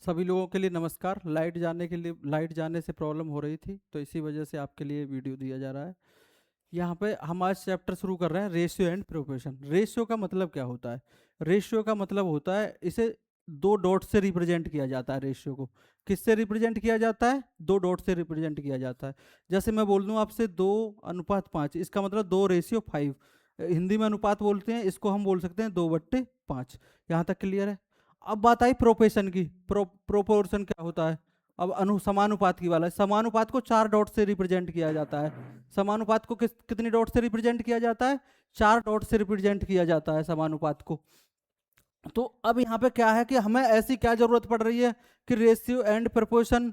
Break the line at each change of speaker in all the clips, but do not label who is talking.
सभी लोगों के लिए नमस्कार। लाइट जाने से प्रॉब्लम हो रही थी, तो इसी वजह से आपके लिए वीडियो दिया जा रहा है। यहाँ पे हम आज चैप्टर शुरू कर रहे हैं, रेशियो एंड प्रोपोर्शन। रेशियो का मतलब क्या होता है? रेशियो का मतलब होता है, इसे दो डॉट से रिप्रेजेंट किया जाता है। रेशियो को किससे रिप्रेजेंट किया जाता है? दो डॉट से रिप्रेजेंट किया जाता है। जैसे मैं बोल दूं आपसे 2:5, इसका मतलब 2:5। हिंदी में अनुपात बोलते हैं, इसको हम बोल सकते हैं 2/5। यहाँ तक क्लियर है? अब बात आई प्रोपेशन की। प्रोपोर्शन क्या होता है? अब समानुपात की वाला है। समानुपात को 4 डॉट से रिप्रेजेंट किया जाता है। समानुपात को कितनी डॉट से रिप्रेजेंट किया जाता है? 4 डॉट से रिप्रेजेंट किया जाता है समानुपात को। तो अब यहाँ पे क्या है कि हमें ऐसी क्या जरूरत पड़ रही है कि रेशियो एंड प्रपोर्शन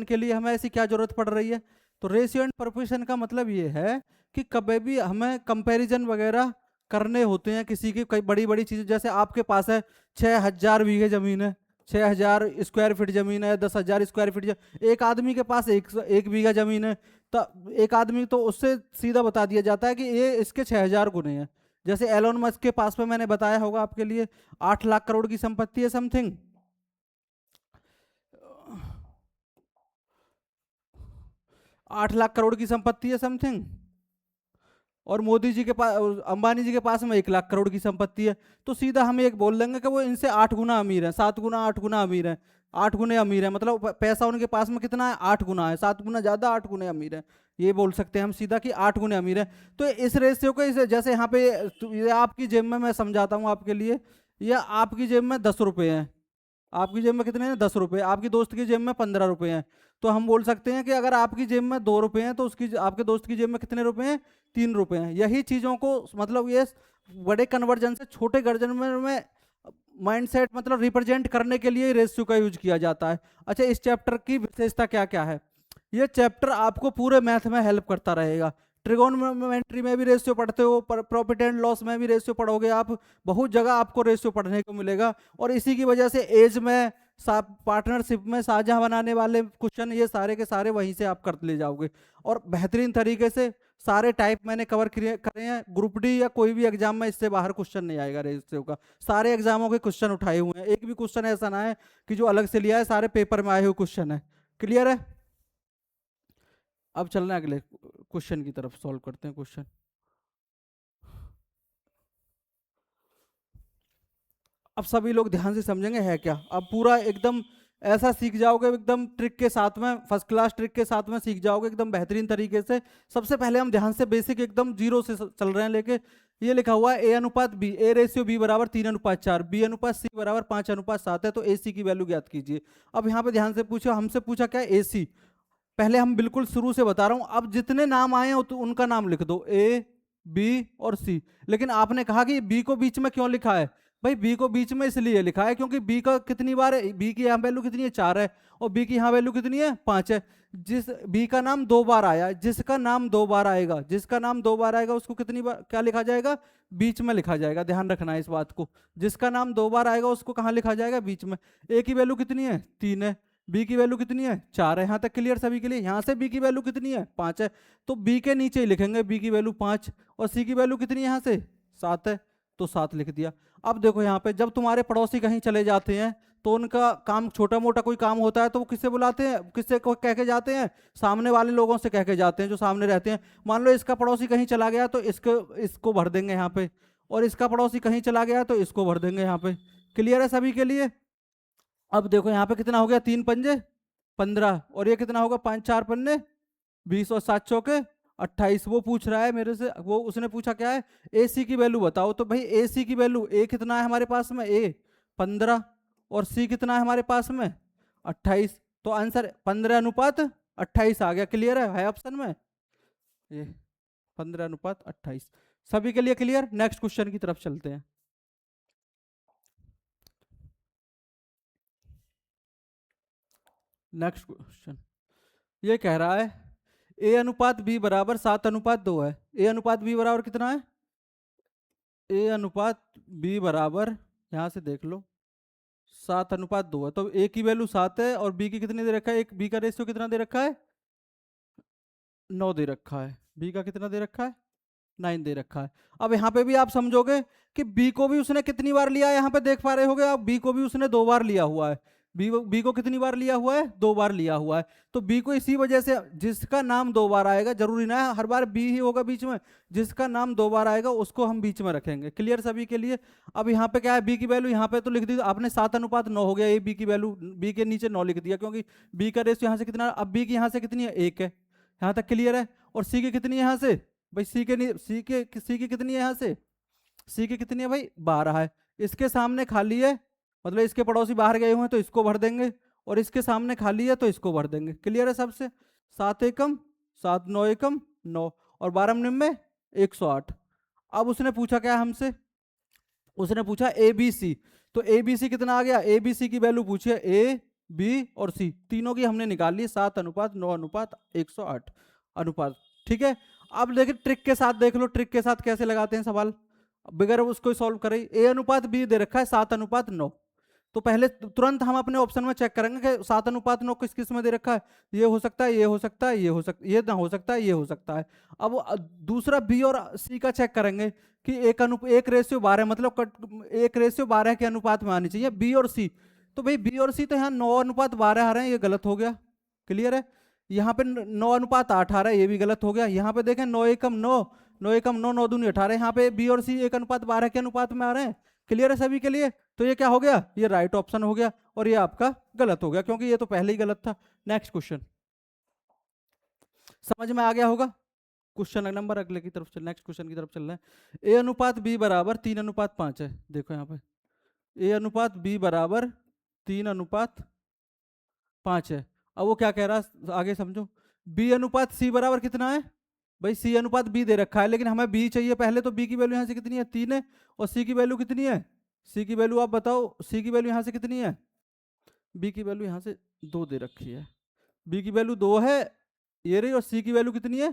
के लिए हमें ऐसी क्या जरूरत पड़ रही है? तो रेशियो एंड प्रपोर्शन का मतलब ये है कि कभी भी हमें कंपैरिजन वगैरह करने होते हैं किसी की कई बड़ी बड़ी चीजें। जैसे आपके पास है 6,000 बीघे जमीन है, 6,000 स्क्वायर फीट जमीन है, 10,000 स्क्वायर फीट एक आदमी के पास एक बीघा जमीन है। तो एक आदमी तो उससे सीधा बता दिया जाता है कि ये इसके 6,000 गुने हैं। जैसे एलोन मस्क के पास में मैंने बताया होगा आपके लिए 8 लाख करोड़ की संपत्ति है समथिंग। 8 लाख करोड़ की संपत्ति है समथिंग। और मोदी जी के पास, अंबानी जी के पास में 1 लाख करोड़ की संपत्ति है। तो सीधा हम एक बोल देंगे कि वो इनसे 8 गुना अमीर है, 7 गुना 8 गुना अमीर है। 8 गुने अमीर है मतलब पैसा उनके पास में कितना है? 8 गुना है। 7 गुना ज्यादा, 8 गुने अमीर है। ये बोल सकते हैं हम सीधा कि 8 गुने अमीर है। तो इस रेशियो को जैसे यहाँ पे ये आपकी जेब में, मैं समझाता हूँ आपके लिए। ये आपकी जेब में 10 रुपए हैं। आपकी जेब में कितने हैं? 10 रुपए। आपकी दोस्त की जेब में 15 रुपए हैं। तो हम बोल सकते हैं कि अगर आपकी जेब में 2 रुपए हैं तो उसकी आपके दोस्त की जेब में कितने रुपए हैं? 3 रुपए हैं। यही चीजों को मतलब ये बड़े कन्वर्जन से छोटे कन्वर्जन में माइंडसेट मतलब रिप्रेजेंट करने के लिए रेशियो का यूज किया जाता है। अच्छा, इस चैप्टर की विशेषता क्या क्या है? ये चैप्टर आपको पूरे मैथ में हेल्प करता रहेगा। ट्रिगोनोमेट्री में भी रेशियो पढ़ते हो, प्रॉफिट एंड लॉस में भी रेशियो पढ़ोगे आप। बहुत जगह आपको रेशियो पढ़ने को मिलेगा। और इसी की वजह से एज में, पार्टनरशिप में साझा बनाने वाले क्वेश्चन, ये सारे के सारे वहीं से आप कर ले जाओगे। और बेहतरीन तरीके से सारे टाइप मैंने कवर करे हैं। ग्रुप डी या कोई भी एग्जाम में इससे बाहर क्वेश्चन नहीं आएगा रेशियो का। सारे एग्जामों के क्वेश्चन उठाए हुए हैं, एक भी क्वेश्चन ऐसा ना है कि जो अलग से लिया है। सारे पेपर में आए हुए क्वेश्चन है। क्लियर है? अब चलना है अगले क्वेश्चन की तरफ, सॉल्व करते हैं क्वेश्चन। अब सभी लोग ध्यान से समझेंगे है क्या। अब पूरा एकदम ऐसा सीख जाओगे, एकदम ट्रिक के साथ में, फर्स्ट क्लास ट्रिक के साथ में सीख जाओगे एकदम बेहतरीन तरीके से। सबसे पहले हम ध्यान से बेसिक एकदम जीरो से चल रहे हैं लेके। ये लिखा हुआ है A/B, A/B = 3:4, B/C = 5:7 है। तो AC की वैल्यू ज्ञात कीजिए। अब यहाँ पे ध्यान से पूछो, हमसे पूछा क्या? AC। पहले हम बिल्कुल शुरू से बता रहा हूं, अब जितने नाम आए हैं तो उनका नाम लिख दो, A, B और C। लेकिन आपने कहा कि B को बीच में क्यों लिखा है? भाई B को बीच में इसलिए लिखा है क्योंकि B का कितनी बार है? B की यहाँ वैल्यू कितनी है? 4 है। और B की यहाँ वैल्यू कितनी है? 5 है। जिस B का नाम 2 बार आया, जिसका नाम 2 बार आएगा, जिसका नाम 2 बार आएगा उसको कितनी बार क्या लिखा जाएगा? बीच में लिखा जाएगा। ध्यान रखना है इस बात को। जिसका नाम 2 बार आएगा उसको कहाँ लिखा जाएगा? बीच में। A की वैल्यू कितनी है? 3 है। बी की वैल्यू कितनी है? 4 है। यहां तक क्लियर सभी के लिए? यहां से बी की वैल्यू कितनी है? 5 है। तो बी के नीचे ही लिखेंगे बी की वैल्यू 5। और सी की वैल्यू कितनी है यहां से? 7 है। तो 7 लिख दिया। अब देखो यहाँ पे, जब तुम्हारे पड़ोसी कहीं चले जाते हैं तो उनका काम, छोटा मोटा कोई काम होता है तो वो किससे बुलाते हैं? किससे को कह के जाते हैं? सामने वाले लोगों से कह के जाते हैं जो सामने रहते हैं। मान लो इसका पड़ोसी कहीं चला गया तो इसको इसको भर देंगे यहाँ पे। और इसका पड़ोसी कहीं चला गया तो इसको भर देंगे यहाँ पे। क्लियर है सभी के लिए? अब देखो यहाँ पे कितना हो गया? 3 पंजे 15। और ये कितना होगा? 5 4 पन्ने 20 और 7 चौके 28। वो पूछ रहा है मेरे से, वो उसने पूछा क्या है? AC की वैल्यू बताओ। तो भाई AC की वैल्यू, A कितना है हमारे पास में? A 15। और C कितना है हमारे पास में? 28। तो आंसर 15:28 आ गया। क्लियर है ऑप्शन में? ये 15:28। सभी के लिए क्लियर? नेक्स्ट क्वेश्चन की तरफ चलते हैं। नेक्स्ट क्वेश्चन ये कह रहा है A/B = 7:2 है। A/B बराबर कितना है? A/B बराबर, यहां से देख लो, 7:2 है। तो A की वैल्यू 7 है और B की कितनी दे रखा है? एक B का रेशियो कितना दे रखा है? 9 दे रखा है। B का कितना दे रखा है? 9 दे रखा है। अब यहाँ पे भी आप समझोगे कि बी को भी उसने कितनी बार लिया है, यहाँ पे देख पा रहे होगे आप, बी को भी उसने 2 बार लिया हुआ है। बी को कितनी बार लिया हुआ है, 2 बार लिया हुआ है। तो बी को इसी वजह से, जिसका नाम 2 बार आएगा, जरूरी ना है हर बार बी ही होगा बीच में, जिसका नाम 2 बार आएगा उसको हम बीच में रखेंगे। क्लियर सभी के लिए। अब यहाँ पे क्या है, बी की वैल्यू यहाँ पे तो लिख दी आपने 7:9 हो गया, ये बी की वैल्यू, बी के नीचे 9 लिख दिया क्योंकि बी का रेशियो यहाँ से कितना, अब बी की यहाँ से कितनी है, 1 है। यहाँ तक क्लियर है। और सी की कितनी है यहाँ से भाई, सी की कितनी है यहाँ से, सी की कितनी है भाई, 12 है। इसके सामने खाली है, मतलब इसके पड़ोसी बाहर गए हुए हैं तो इसको भर देंगे, और इसके सामने खाली है तो इसको भर देंगे। क्लियर है सबसे। 7 एकम 7, 9 एकम 9, और 12 में 108। अब उसने पूछा क्या हमसे, उसने पूछा ए बी सी। तो ए बी सी कितना आ गया, ए बी सी की वैल्यू पूछी है, ए बी और सी तीनों की हमने निकाल ली, 7:9:108 अनुपात। ठीक है। अब देखिए ट्रिक के साथ देख लो, ट्रिक के साथ कैसे लगाते हैं सवाल बगैर उसको सॉल्व करें। ए अनुपात बी दे रखा है 7:9। तो पहले तुरंत हम अपने ऑप्शन में चेक करेंगे कि 7:9 किस किस में दे रखा है। ये हो सकता है, ये हो सकता है, ये हो सकता, ये ना हो सकता है, ये हो सकता है। अब दूसरा बी और सी का चेक करेंगे कि एक रेशियो 12, मतलब 1:12 के अनुपात में आनी चाहिए बी और सी। तो भाई बी और सी तो यहाँ 9:12 आ रहे हैं, ये गलत हो गया। क्लियर है। यहाँ पे 9:8 आ रहा है, ये भी गलत हो गया। यहाँ पे देखें 9 एकम 9, 9 एकम 9, 9 दूनी 18, यहाँ पे बी और सी 1:12 के अनुपात में आ रहे हैं। क्लियर है सभी के लिए। तो ये क्या हो गया, ये राइट ऑप्शन हो गया, और ये आपका गलत हो गया क्योंकि ये तो पहले ही गलत था। नेक्स्ट क्वेश्चन समझ में आ गया होगा। क्वेश्चन नंबर अगले की तरफ चल, नेक्स्ट क्वेश्चन की तरफ चल रहे हैं। ए अनुपात बी बराबर 3:5 है। देखो यहाँ पे ए अनुपात बी बराबर 3:5 है। अब वो क्या कह रहा है आगे समझो। बी अनुपात सी बराबर कितना है भाई, सी अनुपात बी दे रखा है, लेकिन हमें बी चाहिए पहले। तो बी की वैल्यू यहाँ से कितनी है, 3 है, और सी की वैल्यू कितनी है, सी की वैल्यू आप बताओ, सी की वैल्यू यहाँ से कितनी है, बी की वैल्यू यहाँ से 2 दे रखी है। बी की वैल्यू 2 है ये रही, और सी की वैल्यू कितनी है,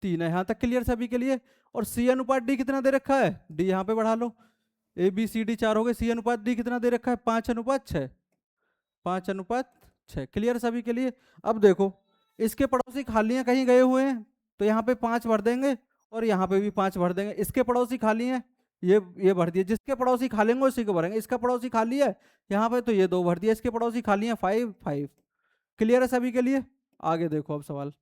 3 है। यहाँ तक क्लियर सभी के लिए। और सी अनुपात डी कितना दे रखा है, डी यहाँ पे बढ़ा लो, ए बी सी डी 4 हो गए, सी अनुपात डी कितना दे रखा है, 5:6, 5:6। क्लियर सभी के लिए। अब देखो इसके पड़ोसी खाली हैं, कहीं गए हुए हैं, तो यहाँ पे 5 भर देंगे, और यहाँ पे भी 5 भर देंगे। इसके पड़ोसी खाली हैं, ये भर दिए, जिसके पड़ोसी खाली होंगे उसी को भरेंगे। इसका पड़ोसी खाली है यहाँ पे, तो ये 2 भर दिया, इसके पड़ोसी खाली हैं 5, 5। क्लियर है सभी के लिए। आगे देखो अब सवाल,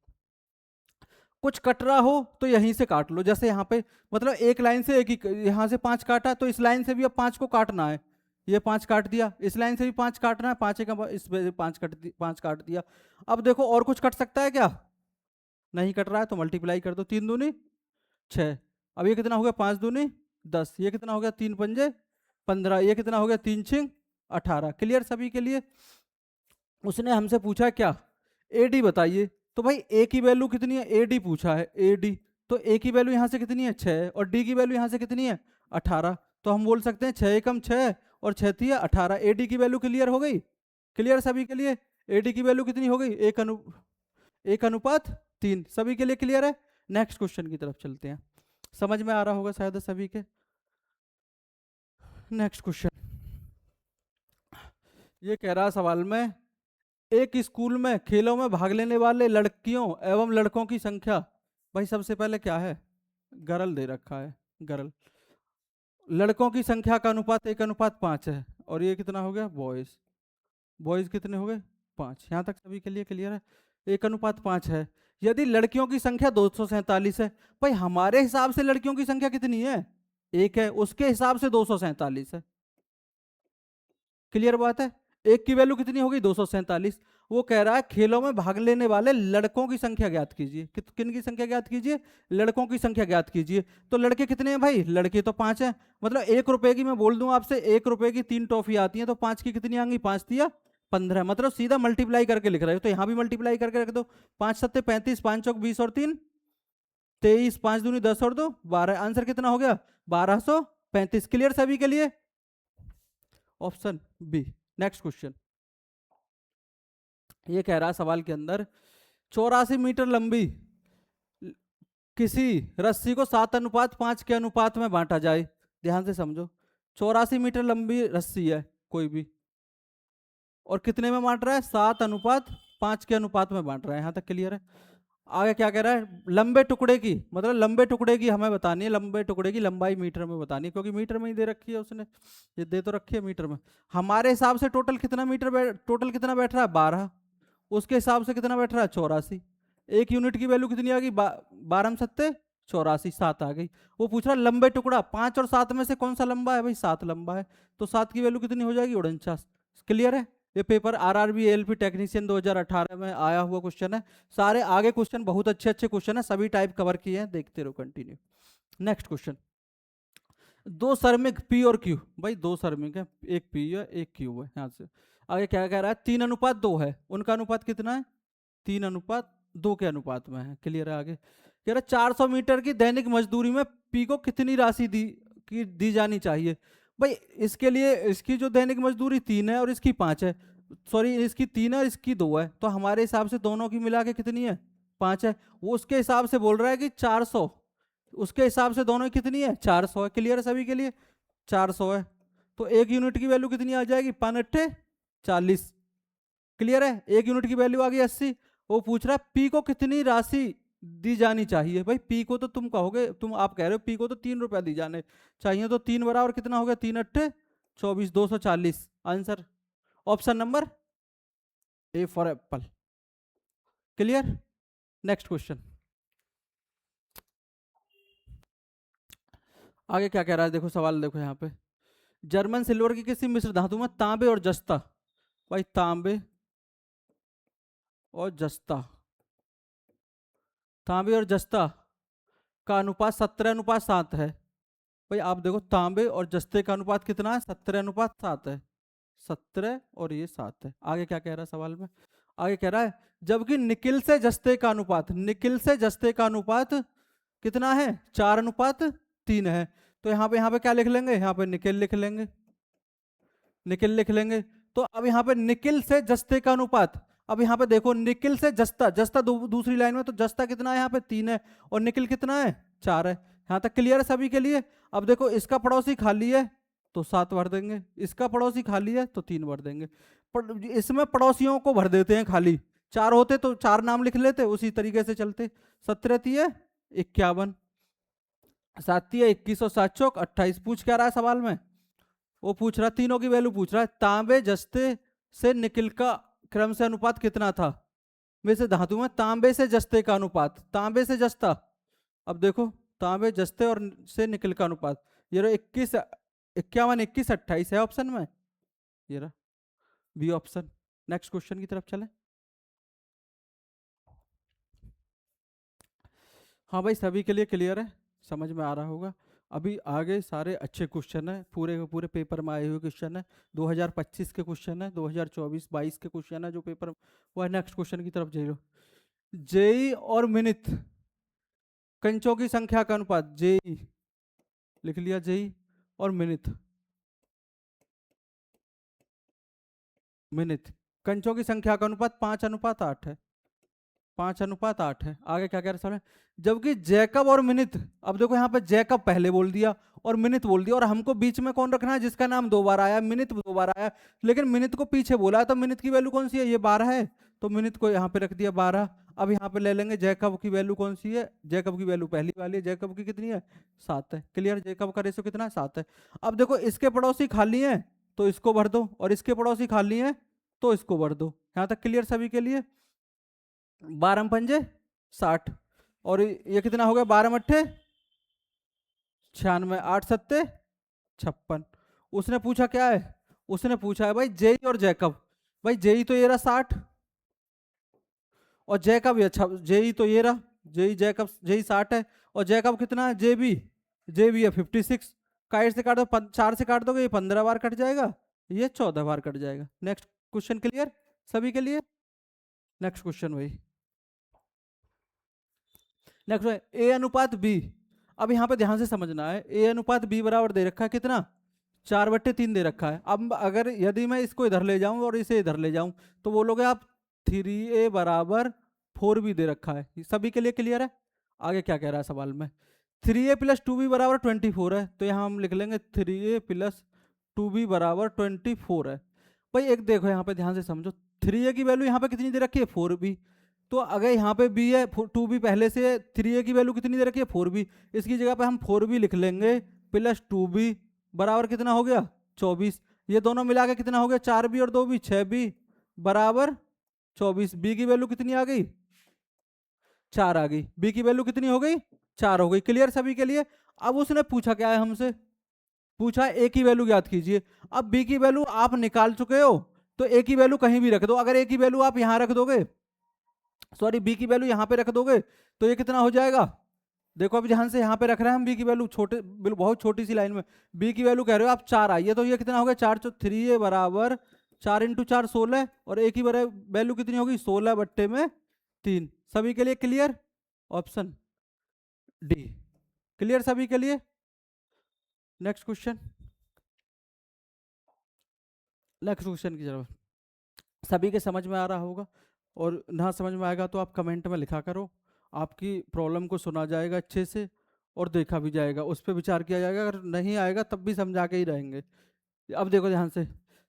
कुछ कट रहा हो तो यहीं से काट लो। जैसे यहाँ पे मतलब एक लाइन से एक ही, यहाँ से 5 काटा, तो इस लाइन से भी अब 5 को काटना है। ये 5 काट दिया, इस लाइन से भी 5 काटना है, 5 का इस 5 काट दिया। अब देखो और कुछ कट सकता है क्या, नहीं कट रहा है, तो मल्टीप्लाई कर दो, 3 दूनी 6। अब ये कितना हो गया, 5 दूनी 10, ये कितना हो गया, 3 पंजे 15, ये कितना हो गया, 3 छिंग 18। क्लियर सभी के लिए। उसने हमसे पूछा क्या, एडी बताइए। तो भाई ए की वैल्यू कितनी है, एडी पूछा है, एडी। तो ए की वैल्यू यहाँ से कितनी है, 6, और डी की वैल्यू यहाँ से कितनी है, 18। तो हम बोल सकते हैं 6 एकम 6, और 6 थी 18। एडी की वैल्यू क्लियर हो गई। क्लियर सभी के लिए। एडी की वैल्यू कितनी हो गई, 1:3। सभी के लिए क्लियर है। नेक्स्ट क्वेश्चन की तरफ चलते हैं, समझ में आ रहा होगा शायद सभी के। नेक्स्ट क्वेश्चन ये कह रहा सवाल में, एक स्कूल में खेलों में भाग लेने वाले लड़कियों एवं लड़कों की संख्या। भाई सबसे पहले क्या है, गर्ल दे रखा है, गर्ल। लड़कों की संख्या का अनुपात 1:5 है, और ये कितना हो गया, बॉयज। बॉयज कितने हो गए, 5। यहाँ तक सभी के लिए क्लियर है। 1:5 है। यदि लड़कियों की संख्या 247 है, भाई हमारे हिसाब से लड़कियों की संख्या कितनी है, 1 है, उसके हिसाब से 247 है। क्लियर बात है। एक की वैल्यू कितनी होगी, 247। वो कह रहा है खेलों में भाग लेने वाले लड़कों की संख्या ज्ञात कीजिए। किन की संख्या ज्ञात कीजिए, लड़कों की संख्या ज्ञात कीजिए। तो लड़के कितने हैं भाई, लड़के तो 5 हैं। मतलब 1 रुपए की मैं बोल दूं आपसे, 1 रुपए की 3 टॉफी आती हैं, तो 5 की कितनी आएंगी, 5 दिया 15। मतलब सीधा मल्टीप्लाई करके लिख रहे हो, तो यहाँ भी मल्टीप्लाई करके रख दो। 5 7 35, 5 चौक 20 और 3 23, 5 दूनी 10 और 2 12। आंसर कितना हो गया, 1235। क्लियर सभी के लिए, ऑप्शन बी। नेक्स्ट क्वेश्चन ये कह रहा सवाल के अंदर, 84 मीटर लंबी किसी रस्सी को 7:5 के अनुपात में बांटा जाए। ध्यान से समझो, 84 मीटर लंबी रस्सी है कोई भी, और कितने में बांट रहा है, 7:5 के अनुपात में बांट रहा है। यहां तक क्लियर है। आगे क्या कह रहा है, लंबे टुकड़े की, मतलब लंबे टुकड़े की हमें बतानी है, लंबे टुकड़े की लंबाई मीटर में बतानी है, क्योंकि मीटर में ही दे रखी है उसने, ये दे तो रखी है मीटर में। हमारे हिसाब से टोटल कितना मीटर टोटल कितना बैठ रहा है, 12। उसके हिसाब से कितना बैठ रहा है, 84। एक यूनिट की वैल्यू कितनी आ गई, 12×7 = 84, 7 आ गई। वो पूछ रहा लंबे टुकड़ा 5 और 7 में से कौन सा लंबा है, भाई 7 लंबा है, तो 7 की वैल्यू कितनी हो जाएगी, 49। क्लियर है। ये पेपर आरआरबी एएलपी टेक्नीशियन 2018 में आया हुआ क्वेश्चन है। सारे आगे क्वेश्चन बहुत अच्छे अच्छे क्वेश्चन है, सभी टाइप कवर किए हैं, देखते रहो कंटिन्यू। नेक्स्ट क्वेश्चन, दो श्रमिक पी और क्यू, भाई दो श्रमिक है, एक पी है एक क्यू है। यहाँ से आगे क्या कह रहा है, 3:2 है, उनका अनुपात कितना है, 3:2 के अनुपात में है। क्लियर है। आगे कह रहा है 400 मीटर की दैनिक मजदूरी में पी को कितनी राशि दी जानी चाहिए। भाई इसके लिए इसकी जो दैनिक मजदूरी 3 है और इसकी 5 है, सॉरी इसकी 3 है और इसकी 2 है, तो हमारे हिसाब से दोनों की मिला के कितनी है, 5 है। वो उसके हिसाब से बोल रहा है कि 400, उसके हिसाब से दोनों की कितनी है, 400 है। क्लियर है सभी के लिए, 400 है, तो एक यूनिट की वैल्यू कितनी आ जाएगी, 5×8 = 40। क्लियर है। एक यूनिट की वैल्यू आ गई 80। वो पूछ रहा है पी को कितनी राशि दी जानी चाहिए। भाई पी को तो तुम कहोगे, आप कह रहे हो पी को तो 3 रुपया दी जाने चाहिए, तो 3 बराबर कितना हो गया, 3×8 = 24, 240। Answer option number A for Apple. Clear. Next question, आगे क्या कह रहा है, देखो सवाल देखो यहाँ पे, जर्मन सिल्वर की किसी मिश्र धातु में तांबे और जस्ता, भाई तांबे और जस्ता, तांबे और जस्ता का अनुपात 17:7 है। भाई आप देखो तांबे और जस्ते का अनुपात कितना है, 17:7 है, 17 और ये 7 है। आगे क्या कह रहा है सवाल में, आगे कह रहा है जबकि निकिल से जस्ते का अनुपात, निकिल से जस्ते का अनुपात कितना है, 4:3 है। तो यहाँ पे क्या लिख लेंगे, यहाँ पे निकिल लिख लेंगे, निकिल लिख लेंगे। तो अब यहाँ पे निकिल से जस्ते का अनुपात, अब यहाँ पे देखो निकिल से जस्ता, जस्ता दूसरी लाइन में, तो जस्ता कितना है यहाँ पे 3 है और निकिल कितना है 4 है। यहाँ तक क्लियर है सभी के लिए। अब देखो इसका पड़ोसी खाली है तो 7 भर देंगे, इसका पड़ोसी खाली है तो 3 भर देंगे। पर इसमें पड़ोसियों को भर देते हैं खाली, 4 होते तो 4 नाम लिख लेते, उसी तरीके से चलते। 17×3 = 51, 7×3 = 21 और 7×4 = 28। पूछ क्या रहा है सवाल में, वो पूछ रहा तीनों की वैल्यू पूछ रहा है, तांबे जस्ते से निकिल का क्रम से अनुपात कितना था। वैसे धातु में तांबे से जस्ते का अनुपात, तांबे से जस्ता, अब देखो तांबे जस्ते और से निकिल का अनुपात, ये रहा 21, 51, 21, 28 है ऑप्शन में, ये रहा बी ऑप्शन। नेक्स्ट क्वेश्चन की तरफ चले। हाँ भाई सभी के लिए क्लियर है, समझ में आ रहा होगा। अभी आगे सारे अच्छे क्वेश्चन है, पूरे के पूरे पेपर में आए हुए क्वेश्चन है, 2025 के क्वेश्चन है, 2024-22 के क्वेश्चन है जो पेपर वो है। नेक्स्ट क्वेश्चन की तरफ जाइए। जेई और मिनिथ कंचों की संख्या का अनुपात, जेई लिख लिया, जेई और मिनिथ, मिनिथ कंचों की संख्या का अनुपात 5:8 है, 5:8 है। आगे क्या कह रहे हैं, जबकि जैकब और मिनिथ, अब देखो यहाँ पे जैकब पहले बोल दिया और मिनिथ बोल दिया, और हमको बीच में कौन रखना है जिसका नाम 2 बार आया, मिनिथ 2 बार आया, लेकिन मिनिथ को पीछे बोला है, तो मिनिथ की वैल्यू कौन सी है, ये 12 है, तो मिनिथ को यहाँ पे रख दिया 12। अब यहाँ पे ले लेंगे जैकब की वैल्यू कौन सी है, जैकब की वैल्यू पहली वाली है, जैकब की कितनी है 7 है। क्लियर, जैकब का रेशो कितना है 7 है। अब देखो इसके पड़ोसी खाली हैं तो इसको भर दो, और इसके पड़ोसी खाली हैं तो इसको भर दो। यहाँ तक क्लियर सभी के लिए। 12×5 = 60, और ये कितना हो गया, 12×8 = 96, 8×7 = 56। उसने पूछा क्या है, उसने पूछा है भाई जेई और जैकब, भाई जेई तो ये रहा 60 और जैकब ये, अच्छा जेई तो ये रहा, जेई जैकब, जेई 60 है और जैकब कितना है, जेबी, जेबी है 56। काइट से काट दो, 4 से काट दोगे ये 15 बार कट जाएगा, ये 14 बार कट जाएगा। नेक्स्ट क्वेश्चन क्लियर सभी के लिए। नेक्स्ट क्वेश्चन भाई, नेक्स्ट A/B। अब यहाँ पे ध्यान से समझना है, A/B बराबर दे रखा है कितना, 4/3 दे रखा है। अब अगर यदि मैं इसको इधर ले जाऊं और इसे इधर ले जाऊं तो बोलोगे आप 3A = 4B दे रखा है। सभी के लिए क्लियर है। आगे क्या कह रहा है सवाल में, 3A + 2B = 24 है, तो यहाँ हम लिख लेंगे 3A + 2B = 24 है। भाई एक देखो यहाँ पे ध्यान से समझो, 3A की वैल्यू यहाँ पे कितनी दे रखी है 4B, तो अगर यहाँ पे बी है, 2b पहले से, 3a की वैल्यू कितनी दे रखी है 4b, इसकी जगह पे हम 4b लिख लेंगे प्लस 2b बराबर कितना हो गया 24। ये दोनों मिला के कितना हो गया 4b और 2b 6b बराबर 24। बी की वैल्यू कितनी आ गई 4 आ गई, बी की वैल्यू कितनी हो गई 4 हो गई। क्लियर सभी के लिए। अब उसने पूछा क्या है हमसे, पूछा ए की वैल्यू ज्ञात कीजिए। अब बी की वैल्यू आप निकाल चुके हो तो ए की वैल्यू कहीं भी रख दो। अगर ए की वैल्यू आप यहां रख दोगे, सॉरी बी की वैल्यू यहां पे रख दोगे तो ये कितना हो जाएगा, देखो अब जहां से यहां पे रख रहे हैं हम बी की वैल्यू, छोटे बहुत छोटी सी लाइन में बी की वैल्यू कह रहे हो आप 4 आई है, तो ये कितना हो गया 4 3 ए बराबर 4 इंटू 4 16, और ए की वैल्यू कितनी होगी 16 बट्टे में 3। सभी के लिए क्लियर, ऑप्शन डी क्लियर सभी के लिए। नेक्स्ट क्वेश्चन, नेक्स्ट क्वेश्चन की तरफ। सभी के समझ में आ रहा होगा, और ना समझ में आएगा तो आप कमेंट में लिखा करो, आपकी प्रॉब्लम को सुना जाएगा अच्छे से और देखा भी जाएगा, उस पर विचार किया जाएगा। अगर नहीं आएगा तब भी समझा के ही रहेंगे। अब देखो ध्यान से,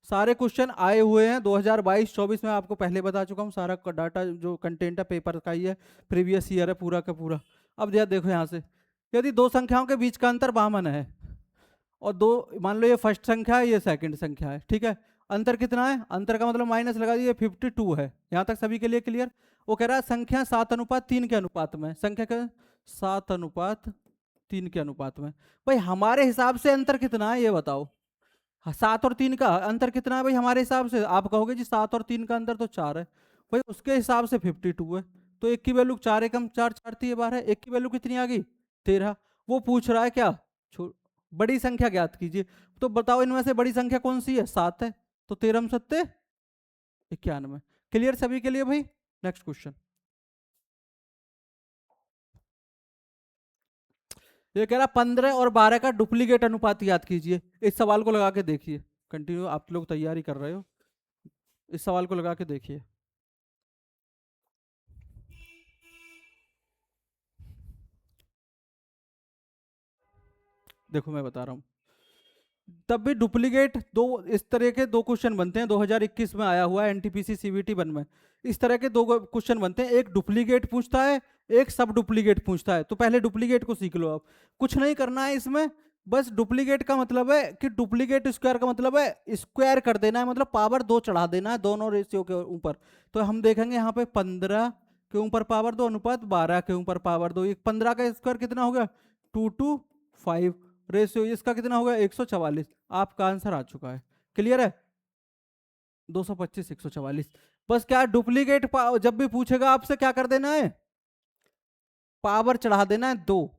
सारे क्वेश्चन आए हुए हैं 2022-24 में, आपको पहले बता चुका हूँ। सारा डाटा जो कंटेंट है पेपर का ही है, प्रीवियस ईयर है पूरा का पूरा। अब देखो यहाँ से, यदि दो संख्याओं के बीच का अंतर बामन है और दो, मान लो ये फर्स्ट संख्या है ये सेकंड संख्या है, ठीक है, अंतर कितना है, अंतर का मतलब माइनस लगा दिए 52 है। यहाँ तक सभी के लिए क्लियर। वो कह रहा है संख्या 7:3 के अनुपात में, संख्या का 7:3 के अनुपात में। भाई हमारे हिसाब से अंतर कितना है ये बताओ, 7 और 3 का अंतर कितना है भाई हमारे हिसाब से। आप कहोगे जी 7 और 3 का अंतर तो 4 है, भाई उसके हिसाब से 52 है, तो एक की वैल्यू 4 एकम 4 4 थी, ये 12 है, एक की वैल्यू कितनी आ गई 13। वो पूछ रहा है क्या, बड़ी संख्या ज्ञात कीजिए। तो बताओ इनमें से बड़ी संख्या कौन सी है, 7 है, तो 13 सत्ते 91। क्लियर सभी के लिए भाई। नेक्स्ट क्वेश्चन, ये कह रहा 15 और 12 का डुप्लीकेट अनुपात याद कीजिए। इस सवाल को लगा के देखिए, कंटिन्यू आप लोग तैयारी कर रहे हो, इस सवाल को लगा के देखिए। देखो मैं बता रहा हूं, तब भी डुप्लीकेट दो, इस तरह के दो क्वेश्चन बनते हैं, 2021 में आया हुआ है एनटीपीसी सीबीटी 1 में। इस तरह के दो क्वेश्चन बनते हैं, एक डुप्लीकेट पूछता है, एक सब डुप्लीकेट पूछता है। तो पहले डुप्लीकेट को सीख लो आप, कुछ नहीं करना है इसमें, बस डुप्लीकेट का मतलब है कि डुप्लीकेट स्क्वायर का मतलब है स्क्वायर कर देना है, मतलब पावर 2 चढ़ा देना है दोनों रेशियो के ऊपर। तो हम देखेंगे यहाँ पे 15 के ऊपर पावर 2 अनुपात 12 के ऊपर पावर 2, 15 का स्क्वायर कितना हो गया 2 to 5 रेशियो, इसका कितना होगा 144। आपका आंसर आ चुका है। क्लियर है, 225 144। बस क्या डुप्लीकेट जब भी पूछेगा आपसे क्या कर देना है, पावर चढ़ा देना है 2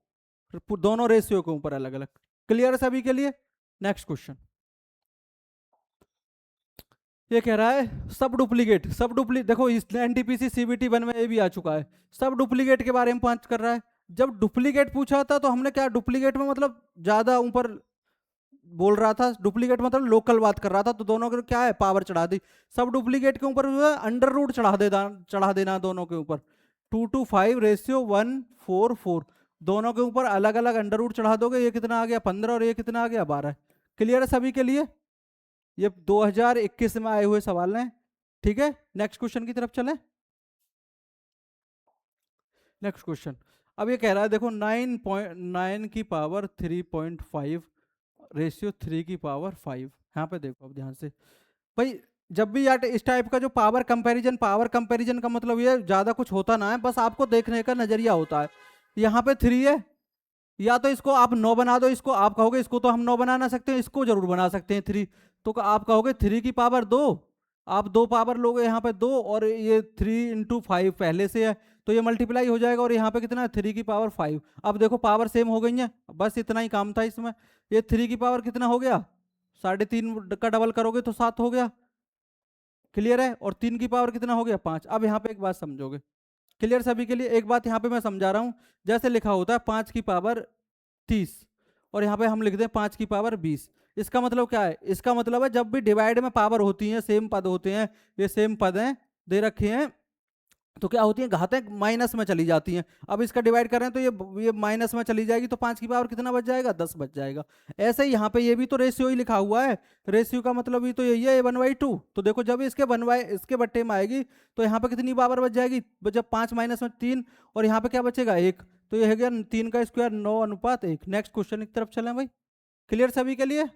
दोनों रेशियो के ऊपर अलग अलग। क्लियर है सभी के लिए। नेक्स्ट क्वेश्चन, ये कह रहा है सब डुप्लीकेट, देखो इस एनटीपीसी सीबीटी 1 में ये भी आ चुका है, सब डुप्लीकेट के बारे में बात कर रहा है। जब डुप्लीकेट पूछा था तो हमने क्या, डुप्लीकेट में मतलब ज्यादा ऊपर बोल रहा था, डुप्लीकेट मतलब लोकल बात कर रहा था, तो दोनों के क्या है पावर चढ़ा दी। सब डुप्लीकेट के ऊपर जो है अंडर रूट चढ़ा देना दोनों के ऊपर, 2 to 5 रेशियो 1:4 दोनों के ऊपर अलग अलग अंडर रूट चढ़ा दोगे, ये कितना आ गया 15 और ये कितना आ गया 12। क्लियर है सभी के लिए, ये 2021 में आए हुए सवाल हैं। ठीक है, नेक्स्ट क्वेश्चन की तरफ चलें। नेक्स्ट क्वेश्चन, अब ये कह रहा है देखो 9.9 की पावर 3.5 रेशियो 3 की पावर 5। यहाँ पे देखो अब ध्यान से भाई, जब भी यार इस टाइप का जो पावर कंपैरिजन का मतलब ये ज्यादा कुछ होता ना है, बस आपको देखने का नजरिया होता है। यहाँ पे 3 है, या तो इसको आप 9 बना दो, इसको आप कहोगे इसको तो हम 9 बना ना सकते हैं, इसको जरूर बना सकते हैं 3, तो आप कहोगे 3 की पावर 2, आप 2 पावर लोगे यहाँ पे 2, और ये 3 into 5 पहले से है तो ये मल्टीप्लाई हो जाएगा, और यहाँ पे कितना है 3 की पावर 5। अब देखो पावर सेम हो गई है, बस इतना ही काम था इसमें। ये 3 की पावर कितना हो गया 3.5 का डबल करोगे तो 7 हो गया। क्लियर है, और 3 की पावर कितना हो गया 5। अब यहाँ पे एक बात समझोगे, क्लियर सभी के लिए। एक बात यहाँ पे मैं समझा रहा हूँ, जैसे लिखा होता है 5 की पावर 30 और यहाँ पे हम लिख दें 5 की पावर 20। इसका मतलब क्या है, इसका मतलब है जब भी डिवाइड में पावर होती है सेम पद होते हैं, ये सेम पद हैं दे रखे हैं, तो क्या होती है, घातें माइनस में चली जाती हैं। अब इसका डिवाइड करें तो ये माइनस में चली जाएगी, तो 5 की पावर कितना बच जाएगा, 10 बच जाएगा। ऐसे ही यहाँ पे ये भी तो रेशियो ही लिखा हुआ है, रेशियो का मतलब ही तो यही है, 1/2। तो देखो जब इसके बट्टे में आएगी तो यहाँ पे कितनी पावर बच जाएगी, जब 5 माइनस में 3, और यहाँ पे क्या बचेगा 1, तो ये हो गया 3 का स्क्वायर 9:1। नेक्स्ट क्वेश्चन की तरफ चलें भाई। क्लियर सभी के लिए?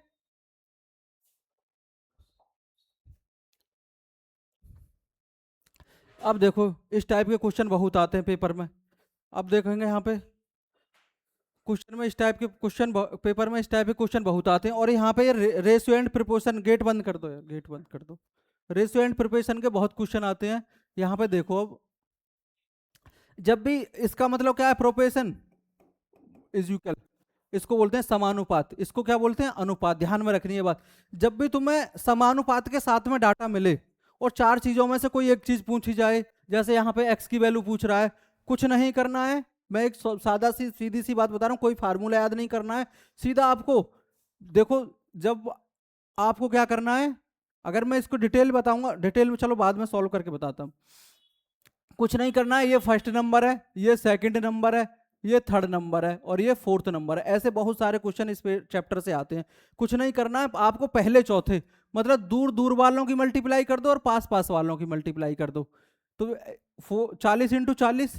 अब देखो इस टाइप के क्वेश्चन बहुत आते हैं पेपर में। अब देखेंगे यहाँ पे क्वेश्चन में इस टाइप के क्वेश्चन, पेपर में इस टाइप के क्वेश्चन बहुत आते हैं। और यहाँ पे रेशियो एंड प्रिपोर्शन, गेट बंद कर दो यार, गेट बंद कर दो। रेशियो एंड प्रिपोर्शन के बहुत क्वेश्चन आते हैं। यहाँ पे देखो अब, जब भी इसका मतलब क्या है, प्रोपोर्शन इज इक्वल, इसको बोलते हैं समानुपात, इसको क्या बोलते हैं, अनुपात। ध्यान में रखनी है बात। जब भी तुम्हें समानुपात के साथ में डाटा मिले और चार चीजों में से कोई एक चीज पूछी जाए, जैसे यहाँ पे एक्स की वैल्यू पूछ रहा है, कुछ नहीं करना है, मैं एक सादा सी सीधी सी बात बता रहा हूँ, कोई फार्मूला याद नहीं करना है, सीधा आपको देखो, जब आपको क्या करना है, अगर मैं इसको डिटेल बताऊंगा, डिटेल में चलो बाद में सॉल्व करके बताता हूँ। कुछ नहीं करना है, ये फर्स्ट नंबर है, ये सेकंड नंबर है, ये थर्ड नंबर है, और ये फोर्थ नंबर है। ऐसे बहुत सारे क्वेश्चन इस चैप्टर से आते हैं। कुछ नहीं करना है आपको, पहले चौथे, मतलब दूर दूर वालों की मल्टीप्लाई कर दो और पास पास वालों की मल्टीप्लाई कर दो। तो 40 इंटू 40,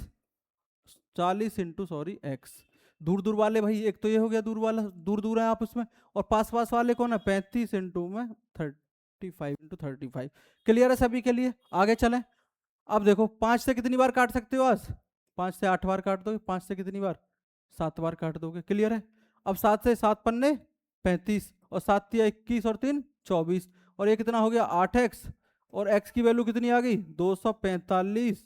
40 इंटू सॉरी एक्स, दूर दूर वाले भाई, एक तो ये हो गया दूर वाला, दूर दूर है आप उसमें, और पास पास वाले कौन है, 35 इंटू में 35 इंटू 35। क्लियर है सभी के लिए? आगे चलें। अब देखो 5 से कितनी बार काट सकते हो आज, 5 से 8 बार काट दोगे, 5 से कितनी बार, 7 बार काट दोगे। क्लियर है? अब 7 से 7 पन्ने 35, और 7 या 21 और 3 24, और ये कितना हो गया 8x, और x की वैल्यू कितनी आ गई 245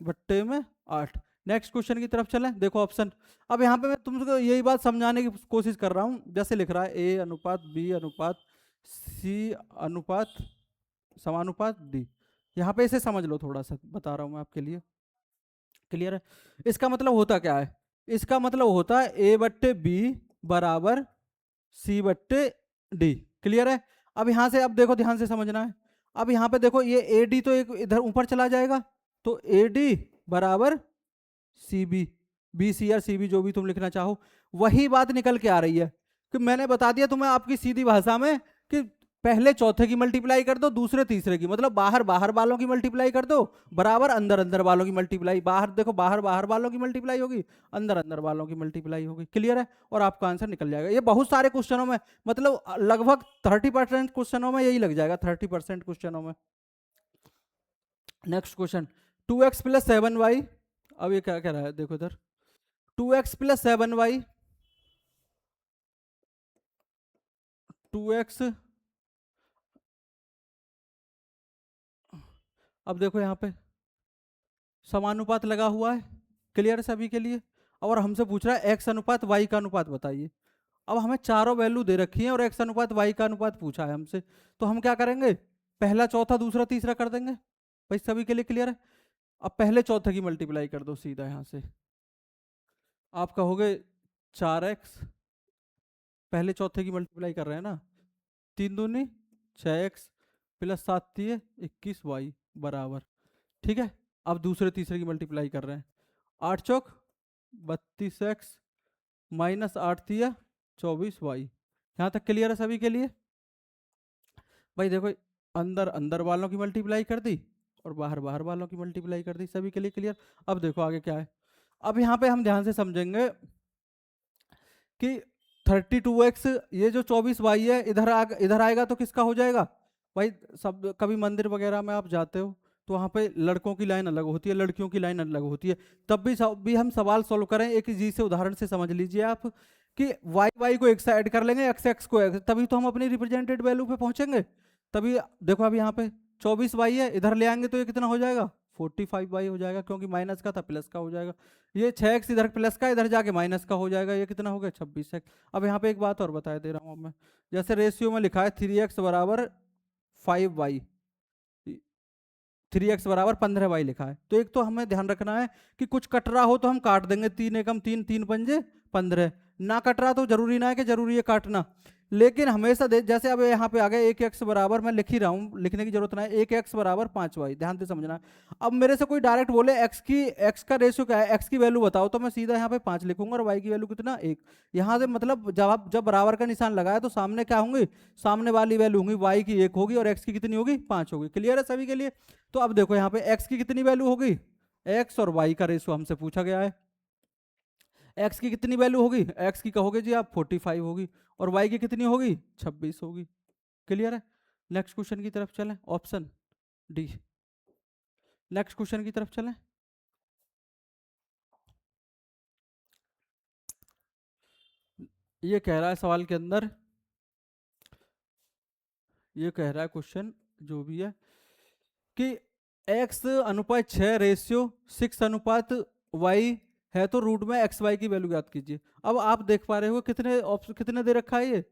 बट्टे में 8। नेक्स्ट क्वेश्चन की तरफ चलें। देखो ऑप्शन, अब यहाँ पे मैं तुमको यही बात समझाने की कोशिश कर रहा हूँ, जैसे लिख रहा है a अनुपात b अनुपात c अनुपात समानुपात d, यहाँ पे इसे समझ लो, थोड़ा सा बता रहा हूँ मैं आपके लिए। क्लियर है? इसका मतलब होता क्या है, इसका मतलब होता है a बट्टे बी बराबर c बट्टे डी। क्लियर है? अब यहाँ से, अब देखो ध्यान से समझना है। अब यहाँ पे देखो ये ए डी तो एक इधर ऊपर चला जाएगा, तो ए डी बराबर सी बी, बी सी या सी बी जो भी तुम लिखना चाहो, वही बात निकल के आ रही है कि मैंने बता दिया तुम्हें आपकी सीधी भाषा में कि पहले चौथे की मल्टीप्लाई कर दो, दूसरे तीसरे की, मतलब बाहर बाहर वालों की मल्टीप्लाई कर दो, बराबर अंदर अंदर वालों की मल्टीप्लाई, बाहर देखो बाहर बाहर वालों की मल्टीप्लाई होगी, अंदर अंदर वालों की मल्टीप्लाई होगी। क्लियर है? और आपका आंसर निकल जाएगा। ये बहुत सारे क्वेश्चनों में, मतलब लगभग 30% क्वेश्चनों में यही लग जाएगा, 30% क्वेश्चनों में। Next question, 2x plus 7y, अब ये क्या कह रहा है देखो इधर, 2x प्लस 7y, 2x, अब देखो यहाँ पे समानुपात लगा हुआ है। क्लियर है सभी के लिए? और हमसे पूछ रहा है x अनुपात y का अनुपात बताइए। अब हमें चारों वैल्यू दे रखी है और x अनुपात y का अनुपात पूछा है हमसे, तो हम क्या करेंगे, पहला चौथा दूसरा तीसरा कर देंगे भाई। सभी के लिए क्लियर है? अब पहले चौथे की मल्टीप्लाई कर दो सीधा यहाँ से, आप कहोगे 4x, पहले चौथे की मल्टीप्लाई कर रहे हैं ना, 3 दूनी 6x प्लस 7 दिए 21y बराबर, ठीक है। अब दूसरे तीसरे की मल्टीप्लाई कर रहे हैं, 8 चौक 32x माइनस 8 दिया 24y। यहाँ तक क्लियर है सभी के लिए? भाई देखो, अंदर अंदर वालों की मल्टीप्लाई कर दी और बाहर बाहर वालों की मल्टीप्लाई कर दी। सभी के लिए क्लियर? अब देखो आगे क्या है। अब यहाँ पे हम ध्यान से समझेंगे कि 32x, ये जो 24y है इधर आएगा तो किसका हो जाएगा भाई। सब कभी मंदिर वगैरह में आप जाते हो तो वहाँ पे लड़कों की लाइन अलग होती है, लड़कियों की लाइन अलग होती है। तब भी हम सवाल सॉल्व करें एक जी से उदाहरण से समझ लीजिए आप कि y को एक साइड कर लेंगे, x को x, तभी तो हम अपनी रिप्रेजेंटेड वैल्यू पे पहुंचेंगे। तभी देखो अब यहाँ पे 24y है, इधर ले आएंगे तो ये कितना हो जाएगा 45y हो जाएगा, क्योंकि माइनस का था प्लस का हो जाएगा। ये 6x इधर प्लस का, इधर जाके माइनस का हो जाएगा, ये कितना हो गया 26x। अब यहाँ पे एक बात और बता दे रहा हूँ मैं, जैसे रेशियो में लिखा है 3x बराबर 5y, 3x बराबर 15y लिखा है, तो एक तो हमें ध्यान रखना है कि कुछ कट रहा हो तो हम काट देंगे, 3 एकम 3, 3 पंजे 15, ना कट रहा तो जरूरी ना है कि जरूरी है काटना। लेकिन हमेशा जैसे अब यहाँ पे आ गया एक एक्स बराबर, मैं लिख ही रहा हूँ, लिखने की जरूरत नहीं, एक एक्स बराबर 5 वाई, ध्यान से समझना। अब मेरे से कोई डायरेक्ट बोले एक्स का रेशियो क्या है, एक्स की वैल्यू बताओ, तो मैं सीधा यहाँ पे 5 लिखूंगा और वाई की वैल्यू कितना, 1। यहाँ से मतलब जब बराबर का निशान लगाया तो सामने क्या होंगी, सामने वाली वैल्यू होंगी, वाई की 1 होगी और एक्स की कितनी होगी, 5 होगी। क्लियर है सभी के लिए? तो अब देखो यहाँ पे एक्स की कितनी वैल्यू होगी, एक्स और वाई का रेशियो हमसे पूछा गया है। एक्स की कितनी वैल्यू होगी, एक्स की कहोगे जी आप 45 होगी, और वाई की कितनी होगी, 26 होगी। क्लियर है? नेक्स्ट क्वेश्चन की तरफ चलें, ऑप्शन डी। नेक्स्ट क्वेश्चन की तरफ चलें। ये कह रहा है सवाल के अंदर, ये कह रहा है क्वेश्चन जो भी है कि x अनुपात 6 रेशियो 6 अनुपात y है, तो रूट में एक्स वाई की वैल्यू ज्ञात कीजिए। अब आप देख पा रहे हो कितने ऑप्शन, कितने दे रखा है, ये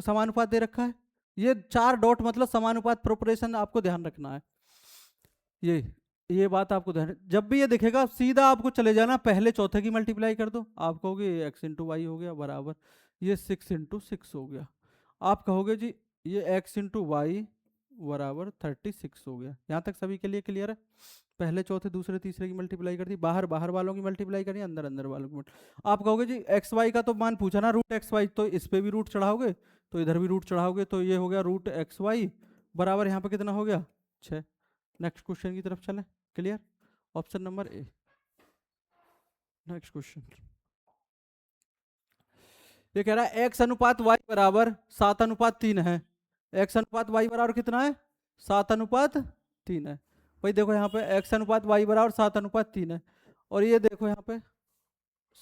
समानुपात दे रखा है, ये 4 डॉट मतलब समानुपात प्रोपोर्शन, आपको ध्यान रखना है। ये बात आपको ध्यान, जब भी ये दिखेगा सीधा आपको चले जाना पहले चौथे की मल्टीप्लाई कर दो, आप कहोगे x इंटू वाई हो गया बराबर ये 6 इंटू 6 हो गया। आप कहोगे जी ये x इंटू वाई बराबर 36 हो गया। यहाँ तक सभी के लिए क्लियर है? पहले चौथे दूसरे तीसरे की मल्टीप्लाई कर दी, बाहर बाहर वालों की मल्टीप्लाई करी, अंदर अंदर वालों की आप कहोगे जी एक्स वाई का तो मान पूछा ना, रूट एक्स वाई, तो इस पे भी रूट चढ़ाओगे तो इधर भी रूट चढ़ाओगे, तो ये हो गया रूट एक्स वाई बराबर यहाँ पे कितना हो गया, 6। नेक्स्ट क्वेश्चन की तरफ चलें। Clear? Option number A. Next question, ये कह रहा है x अनुपात y बराबर 7:3 है। x अनुपात y बराबर कितना है, 7:3 है। भाई देखो यहाँ पे x अनुपात y बराबर 7:3 है, और ये देखो यहाँ पे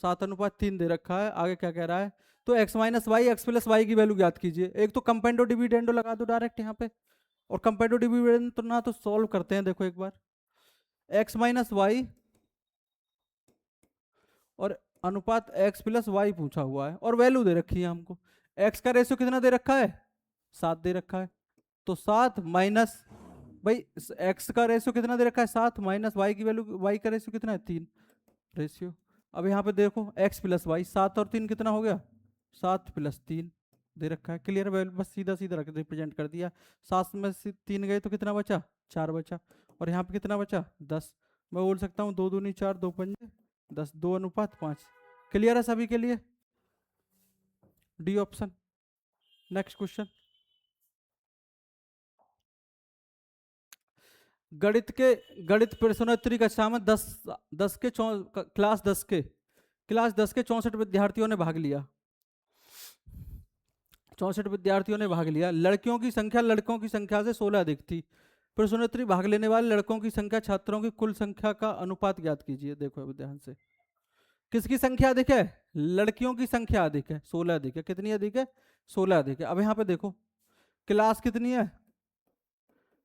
7:3 दे रखा है। आगे क्या कह रहा है, तो x minus y x plus y की वैल्यू ज्ञात कीजिए। एक तो कंपेंडो डिविडेंडो लगा दो डायरेक्ट यहाँ पे, और कंपेंडो डिविडेंडो तो ना, तो सॉल्व करते हैं। देखो एक बार, x माइनस वाई और अनुपात x प्लस वाई पूछा हुआ है, और वैल्यू दे रखी है हमको। x का रेशियो कितना दे रखा है, 7 दे रखा है, तो 7 माइनस, भाई x का रेशियो कितना दे रखा है, 7 माइनस वाई की वैल्यू, y का रेशियो कितना है, 3 रेशियो। अब यहाँ पे देखो x प्लस वाई, 7 और 3 कितना हो गया, 7 प्लस 3 दे रखा है। क्लियर? वैल्यू बस सीधा सीधा रख रिप्रेजेंट कर दिया, 7 में से 3 गए तो कितना बचा, 4 बचा, और यहाँ पे कितना बचा, 10। मैं बोल सकता हूँ 2 दूनी 4, 2 पंजे 10, 2:5। क्लियर है सभी के लिए? D option. नेक्स्ट क्वेश्चन, गणित प्रश्नोत्तरी कक्षा में 10 के क्लास 10 के 64 विद्यार्थियों ने भाग लिया। 64 विद्यार्थियों ने भाग लिया। लड़कियों की संख्या लड़कों की संख्या से 16 अधिक थी। प्रश्नोत्तरी भाग लेने वाले लड़कों की संख्या छात्रों की कुल संख्या का अनुपात ज्ञात कीजिए। देखो अब ध्यान से, किसकी संख्या अधिक है, लड़कियों की संख्या अधिक है, 16 अधिक है। कितनी अधिक है, 16 अधिक है। अब यहाँ पे देखो क्लास कितनी है,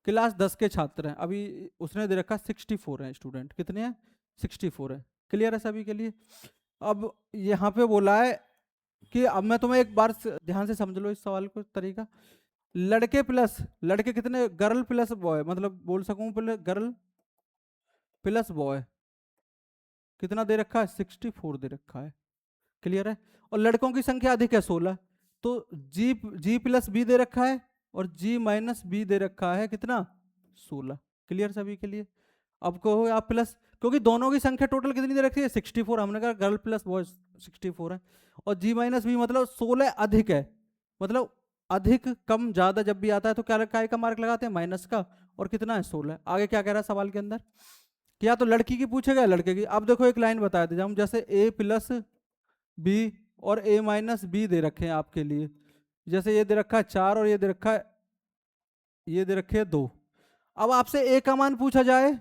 क्लास 10 के छात्र हैं, अभी उसने दे रखा 64 है स्टूडेंट। कितने हैं, 64 है। क्लियर है सभी के लिए? अब यहाँ पे बोला है कि, अब मैं तुम्हें एक बार ध्यान से समझ लो इस सवाल को तरीका, लड़के कितने, गर्ल प्लस बॉय, मतलब बोल सकूं गर्ल प्लस बॉय कितना दे रखा है, 64 दे रखा है। क्लियर है? और लड़कों की संख्या अधिक है 16, तो जी प्लस बी दे रखा है और जी माइनस बी दे रखा है कितना, 16। क्लियर सभी के लिए? अब कहो आप प्लस, क्योंकि दोनों की संख्या टोटल कितनी दे रखी है, 64। हमने कहा गर्ल प्लस बॉय 64 है, और जी माइनस बी मतलब 16 अधिक है। मतलब अधिक कम ज्यादा जब भी आता है तो क्या काय का मार्क लगाते हैं, माइनस का, और कितना है, 16। आगे क्या कह रहा है सवाल के अंदर, कि या तो लड़की की पूछेगा लड़के की। अब देखो एक लाइन बता देते हम, जैसे ए प्लस बी और ए माइनस बी दे रखे हैं आपके लिए। जैसे ये दे रखा है 4 और ये दे रखा है, ये दे रखे है 2। अब आपसे ए का मान पूछा जाए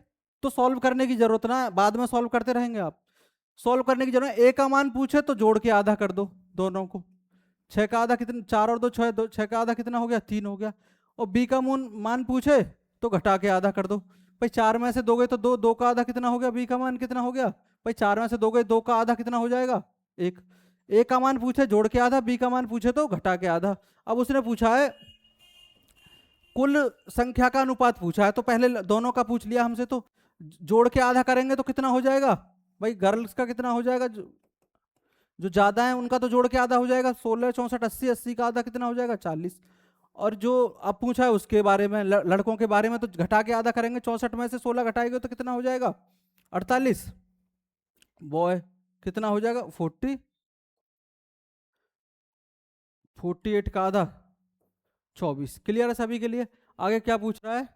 तो सॉल्व करने की जरूरत ना, बाद में सॉल्व करते रहेंगे आप, सॉल्व करने की जरूरत। ए का मान पूछे तो जोड़ के आधा कर दो दोनों को। 6 का आधा कितना, 4 और 2 6, 6 का आधा कितना हो गया, 3 हो गया। और बी का मान पूछे तो घटा के आधा कर दो। भाई 4 में से 2 गए तो 2, 2 का आधा कितना हो गया, बी का मान कितना हो गया, भाई 4 में से 2 गए, 2 का आधा कितना हो जाएगा, 1। ए का मान पूछे जोड़ के आधा, बी का मान पूछे तो घटा के आधा। अब उसने पूछा है कुल संख्या का अनुपात पूछा है, तो पहले दोनों का पूछ लिया हमसे, तो जोड़ के आधा करेंगे तो कितना हो जाएगा, भाई गर्ल्स का कितना हो जाएगा, जो ज्यादा है उनका तो जोड़ के आधा हो जाएगा, 16 64 80, 80 का आधा कितना हो जाएगा 40। और जो अब पूछा है उसके बारे में, लड़कों के बारे में, तो घटा के आधा करेंगे, 64 में से 16 घटाएंगे तो कितना हो जाएगा 48। बॉय कितना हो जाएगा 48 का आधा 24। क्लियर है सभी के लिए? आगे क्या पूछ रहा है?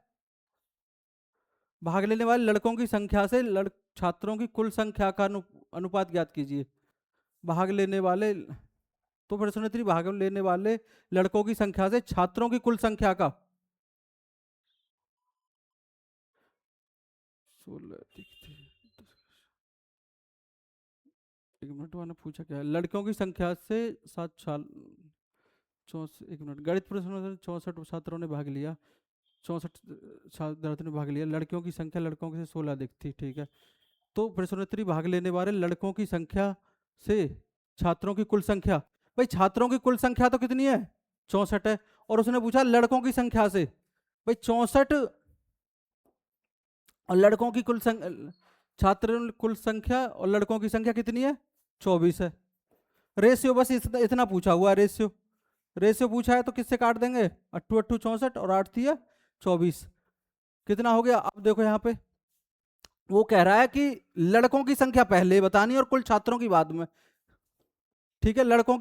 भाग लेने वाले लड़कों की संख्या से छात्रों की कुल संख्या का अनुपात ज्ञात कीजिए। भाग लेने वाले, तो प्रश्न 3, भाग लेने वाले लड़कों की संख्या से छात्रों की कुल संख्या का 16 एक मिनट, मैंने पूछा क्या है? लड़कियों की संख्या से एक मिनट, गणित प्रश्न 64 छात्रों ने भाग लिया, 64 छात्रों ने भाग लिया, लड़कियों की संख्या लड़कों से 16 अधिक थी, ठीक है। तो प्रश्नोत्तरी भाग लेने वाले लड़कों की संख्या से छात्रों की कुल संख्या, भाई छात्रों की कुल संख्या तो कितनी है 64 है, और उसने पूछा लड़कों की संख्या से, भाई 64 और लड़कों की कुल छात्रों कुल संख्या और लड़कों की संख्या कितनी है 24 है। रेशियो बस इतना पूछा हुआ है, रेशियो पूछा है तो किससे काट देंगे, 8 8 64 और 8 थी 24, कितना हो गया? अब देखो यहाँ पे वो कह रहा है कि लड़कों की संख्या पहले बतानी और कुल छात्रों की बाद में, ठीक है। लड़कों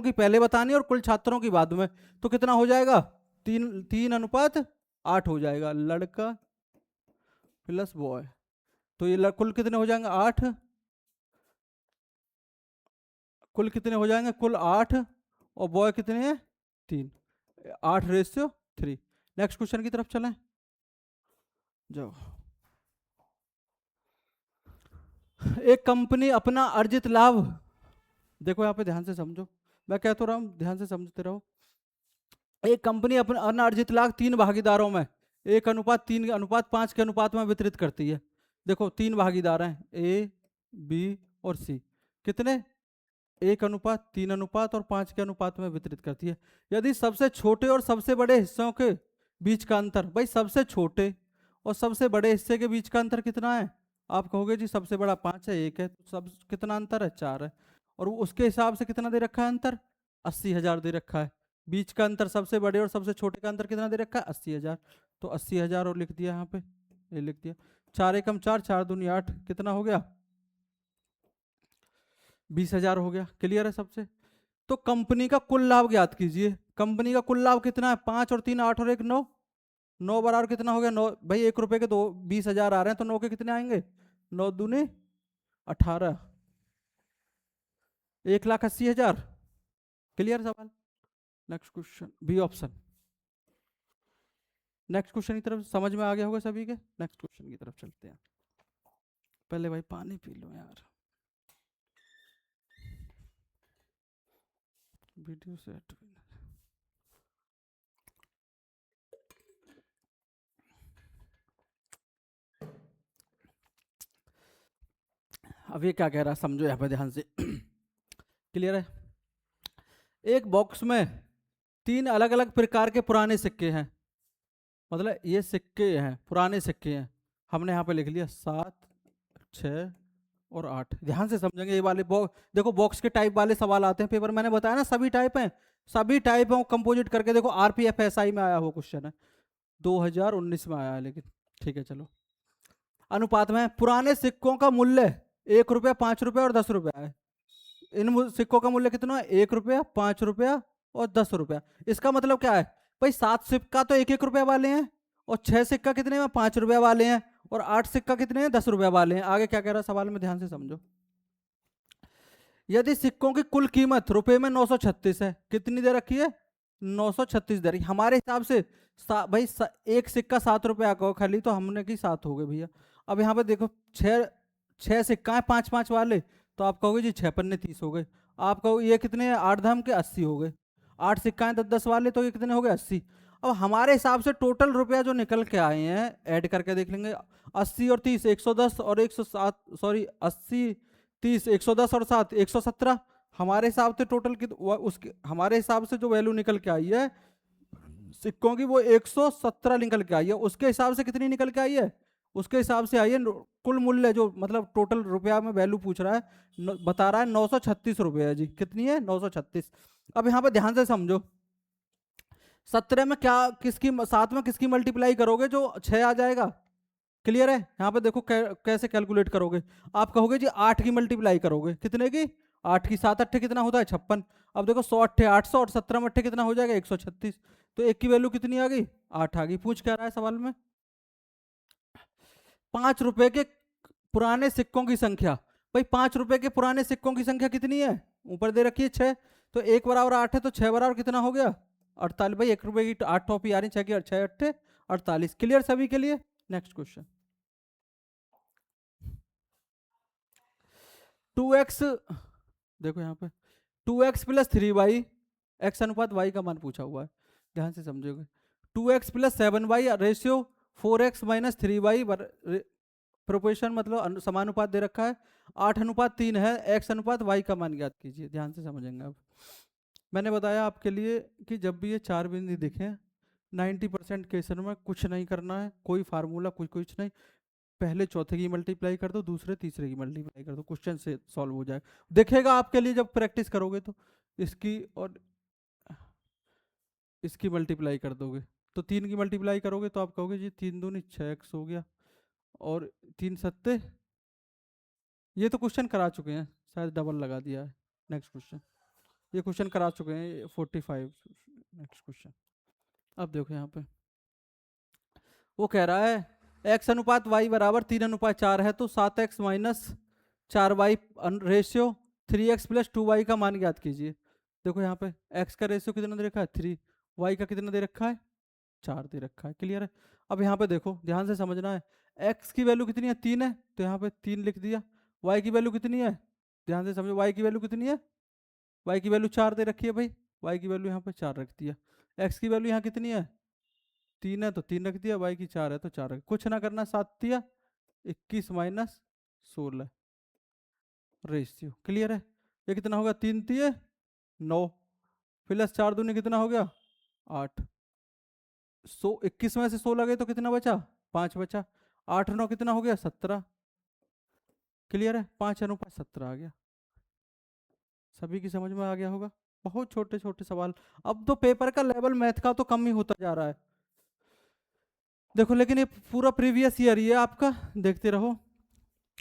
की पहले बतानी और कुल छात्रों की बाद में, तो कितना हो जाएगा 3:8 हो जाएगा, लड़का प्लस बॉय। तो ये कुल कितने हो जाएंगे 8, कुल कितने हो जाएंगे, कुल 8, और बॉय कितने हैं 3, 8:3। नेक्स्ट क्वेश्चन की तरफ चलें, जाओ। एक कंपनी अपना अर्जित लाभ, देखो यहाँ पे ध्यान से समझो, मैं कह तो रहा हूँ ध्यान से समझते रहो। एक कंपनी अपना अनार्जित लाभ 3 भागीदारों में 1:3:5 के अनुपात में वितरित करती है। देखो 3 भागीदार हैं, ए बी और सी, कितने 1:3:5 और 5 के अनुपात में वितरित करती है। यदि सबसे छोटे और सबसे बड़े हिस्सों के बीच का अंतर, भाई सबसे छोटे और सबसे बड़े हिस्से के बीच का अंतर कितना है? आप कहोगे जी सबसे बड़ा 5 है, 1 है, तो सब कितना अंतर है 4 है, और उसके हिसाब से कितना दे रखा है अंतर, 80,000 दे रखा है। बीच का अंतर सबसे बड़े और सबसे छोटे का अंतर कितना दे रखा है 80,000, तो 80,000 और लिख दिया यहाँ पे, ये लिख दिया। 4 एकम 4, 4 दूनी 8, कितना हो गया 20,000 हो गया। क्लियर है सबसे? तो कंपनी का कुल लाभ ज्ञात कीजिए। कंपनी का कुल लाभ कितना है, 5 और 3 8 और 1 9, 9 बराबर कितना हो गया 9, भाई 1 रुपए के 20,000 आ रहे हैं, तो 9 के कितने आएंगे 9 दूनी 18, 1,80,000। क्लियर सवाल? Next question, B option. Next question की तरफ समझ में आ गया होगा सभी के। नेक्स्ट क्वेश्चन की तरफ चलते हैं। पहले भाई पानी पी लो यार, वीडियो सेट। अब ये क्या कह रहा है समझो यहाँ पे ध्यान से। क्लियर है? एक बॉक्स में 3 अलग अलग प्रकार के पुराने सिक्के हैं, मतलब ये सिक्के हैं, पुराने सिक्के हैं। हमने यहाँ पे लिख लिया 7 6 और 8। ध्यान से समझेंगे ये वाले देखो बॉक्स के टाइप वाले सवाल आते हैं पेपर, मैंने बताया ना सभी टाइप हैं, सभी टाइप हैं कंपोजिट करके। देखो RPFSI में आया हुआ क्वेश्चन है, 2019 में आया है, लेकिन ठीक है चलो। अनुपात में पुराने सिक्कों का मूल्य 1 रुपया 5 रुपया और 10 रुपया है। इन सिक्कों का मूल्य कितना है 1 रुपया 5 रुपया और 10 रुपया। इसका मतलब क्या है भाई, 7 सिक्का तो 1 1 रुपया वाले हैं, और 6 सिक्का कितने में 5 रुपया वाले हैं, और 8 सिक्का कितने हैं 10 रुपया वाले हैं। आगे क्या कह रहा है सवाल में ध्यान से समझो। यदि सिक्कों की कुल कीमत रुपए में 936 है, कितनी दे रखी है 936 दे रखी हमारे हिसाब से। भाई एक सिक्का 7 रुपया का खाली, तो हमने की 7 हो गए भैया। अब यहाँ पे देखो 6 सिक्का है 5 5 वाले, तो आप कहोगे जी 6 पन्ने 30 हो गए। आप कहोगे ये कितने 8 धम के 80 हो गए। 8 सिक्का है 10 10 वाले, तो ये कितने हो गए 80। अब हमारे हिसाब से टोटल रुपया जो निकल के आए हैं ऐड करके देख लेंगे, 80 और 30 110 और 107, सॉरी 80 30 110 और 7 117। हमारे हिसाब से टोटल की उसके हमारे हिसाब से जो वैल्यू निकल के आई है सिक्कों की वो 117 निकल के आई है। उसके हिसाब से कितनी निकल के आई है, उसके हिसाब से आइए। कुल मूल्य जो मतलब टोटल रुपया में वैल्यू पूछ रहा है, बता रहा है 936 रुपये है जी। कितनी है? 936। अब यहाँ पे ध्यान से समझो, 17 में क्या किसकी, 7 में किसकी मल्टीप्लाई करोगे? जो 6 आ जाएगा। क्लियर है? यहाँ पे देखो कैसे कैलकुलेट करोगे। आप कहोगे जी 8 की मल्टीप्लाई करोगे। कितने की? 8 की। 7 अट्ठे कितना होता है? 56। अब देखो 100 अट्ठे 800 और 17 में अट्ठे कितना हो जाएगा? 136। तो एक की वैल्यू कितनी आ गई? 8 आ गई। पूछ क्या रहा है सवाल में? 5 रुपए के पुराने सिक्कों की संख्या। भाई 5 रुपए के पुराने सिक्कों की संख्या कितनी है? ऊपर दे रखी है 6। तो 1 बराबर 8 है, तो 6 बराबर कितना हो गया? 48। भाई 1 रुपए की 8 टॉपी आ रही, 6 की 6 अट्ठे 48। क्लियर सभी के लिए? Next question. 2x, देखो यहाँ पे 2x प्लस 3y, एक्स अनुपात y का मान पूछा हुआ है, ध्यान से समझोगे। 2x plus 7y ratio 4x minus 3y, proportion मतलब समानुपात दे रखा है। 8:3 है, x अनुपात y का मान ज्ञात कीजिए। ध्यान से समझेंगे। अब मैंने बताया आपके लिए कि जब भी ये 4 बिंदु दिखे 90% केसों में कुछ नहीं करना है, कोई फार्मूला कुछ नहीं। पहले चौथे की मल्टीप्लाई कर दो, दूसरे तीसरे की मल्टीप्लाई कर दो, क्वेश्चन से सॉल्व हो जाएगा। देखेगा आपके लिए जब प्रैक्टिस करोगे तो इसकी और इसकी मल्टीप्लाई कर दोगे तो 3 की मल्टीप्लाई करोगे तो आप कहोगे जी 3 दूनी 6x हो गया और 3 सत्ते, ये तो क्वेश्चन करा चुके हैं, शायद डबल लगा दिया है। नेक्स्ट क्वेश्चन, ये क्वेश्चन करा चुके हैं 45। Next question. अब देखो यहाँ पे वो कह रहा है x अनुपात y बराबर 3:4 है, तो 7x minus 4y ratio 3x plus 2y का मान ज्ञात कीजिए। देखो यहाँ पे x का रेशियो कितना दे रखा है? 3। y का कितना दे रखा है? 4 दे रखा है। क्लियर है? अब यहाँ पे देखो ध्यान से समझना है, x की वैल्यू कितनी है? 3 है, तो यहाँ पे 3 लिख दिया। y की वैल्यू कितनी है? ध्यान से समझो, y की वैल्यू कितनी है? y की वैल्यू 4 दे रखी है भाई, y की वैल्यू यहाँ पे 4 रख दिया। x की वैल्यू यहाँ कितनी है? 3 है तो 3 रख दिया, y की 4 है तो 4 रख, कुछ ना करना, 7 दिया 21 माइनस 16 रेशियो। क्लियर है? ये कितना होगा? 3 दिए 9 प्लस 4 दूनी कितना हो गया? 8। 21 में से 16 गए तो कितना बचा? 5 बचा। 8 9 कितना हो गया? 17। क्लियर है? 5:17 आ गया। सभी की समझ में आ गया होगा। बहुत छोटे छोटे सवाल। अब तो पेपर का लेवल मैथ का तो कम ही होता जा रहा है। देखो लेकिन ये पूरा प्रीवियस ईयर ही है आपका, देखते रहो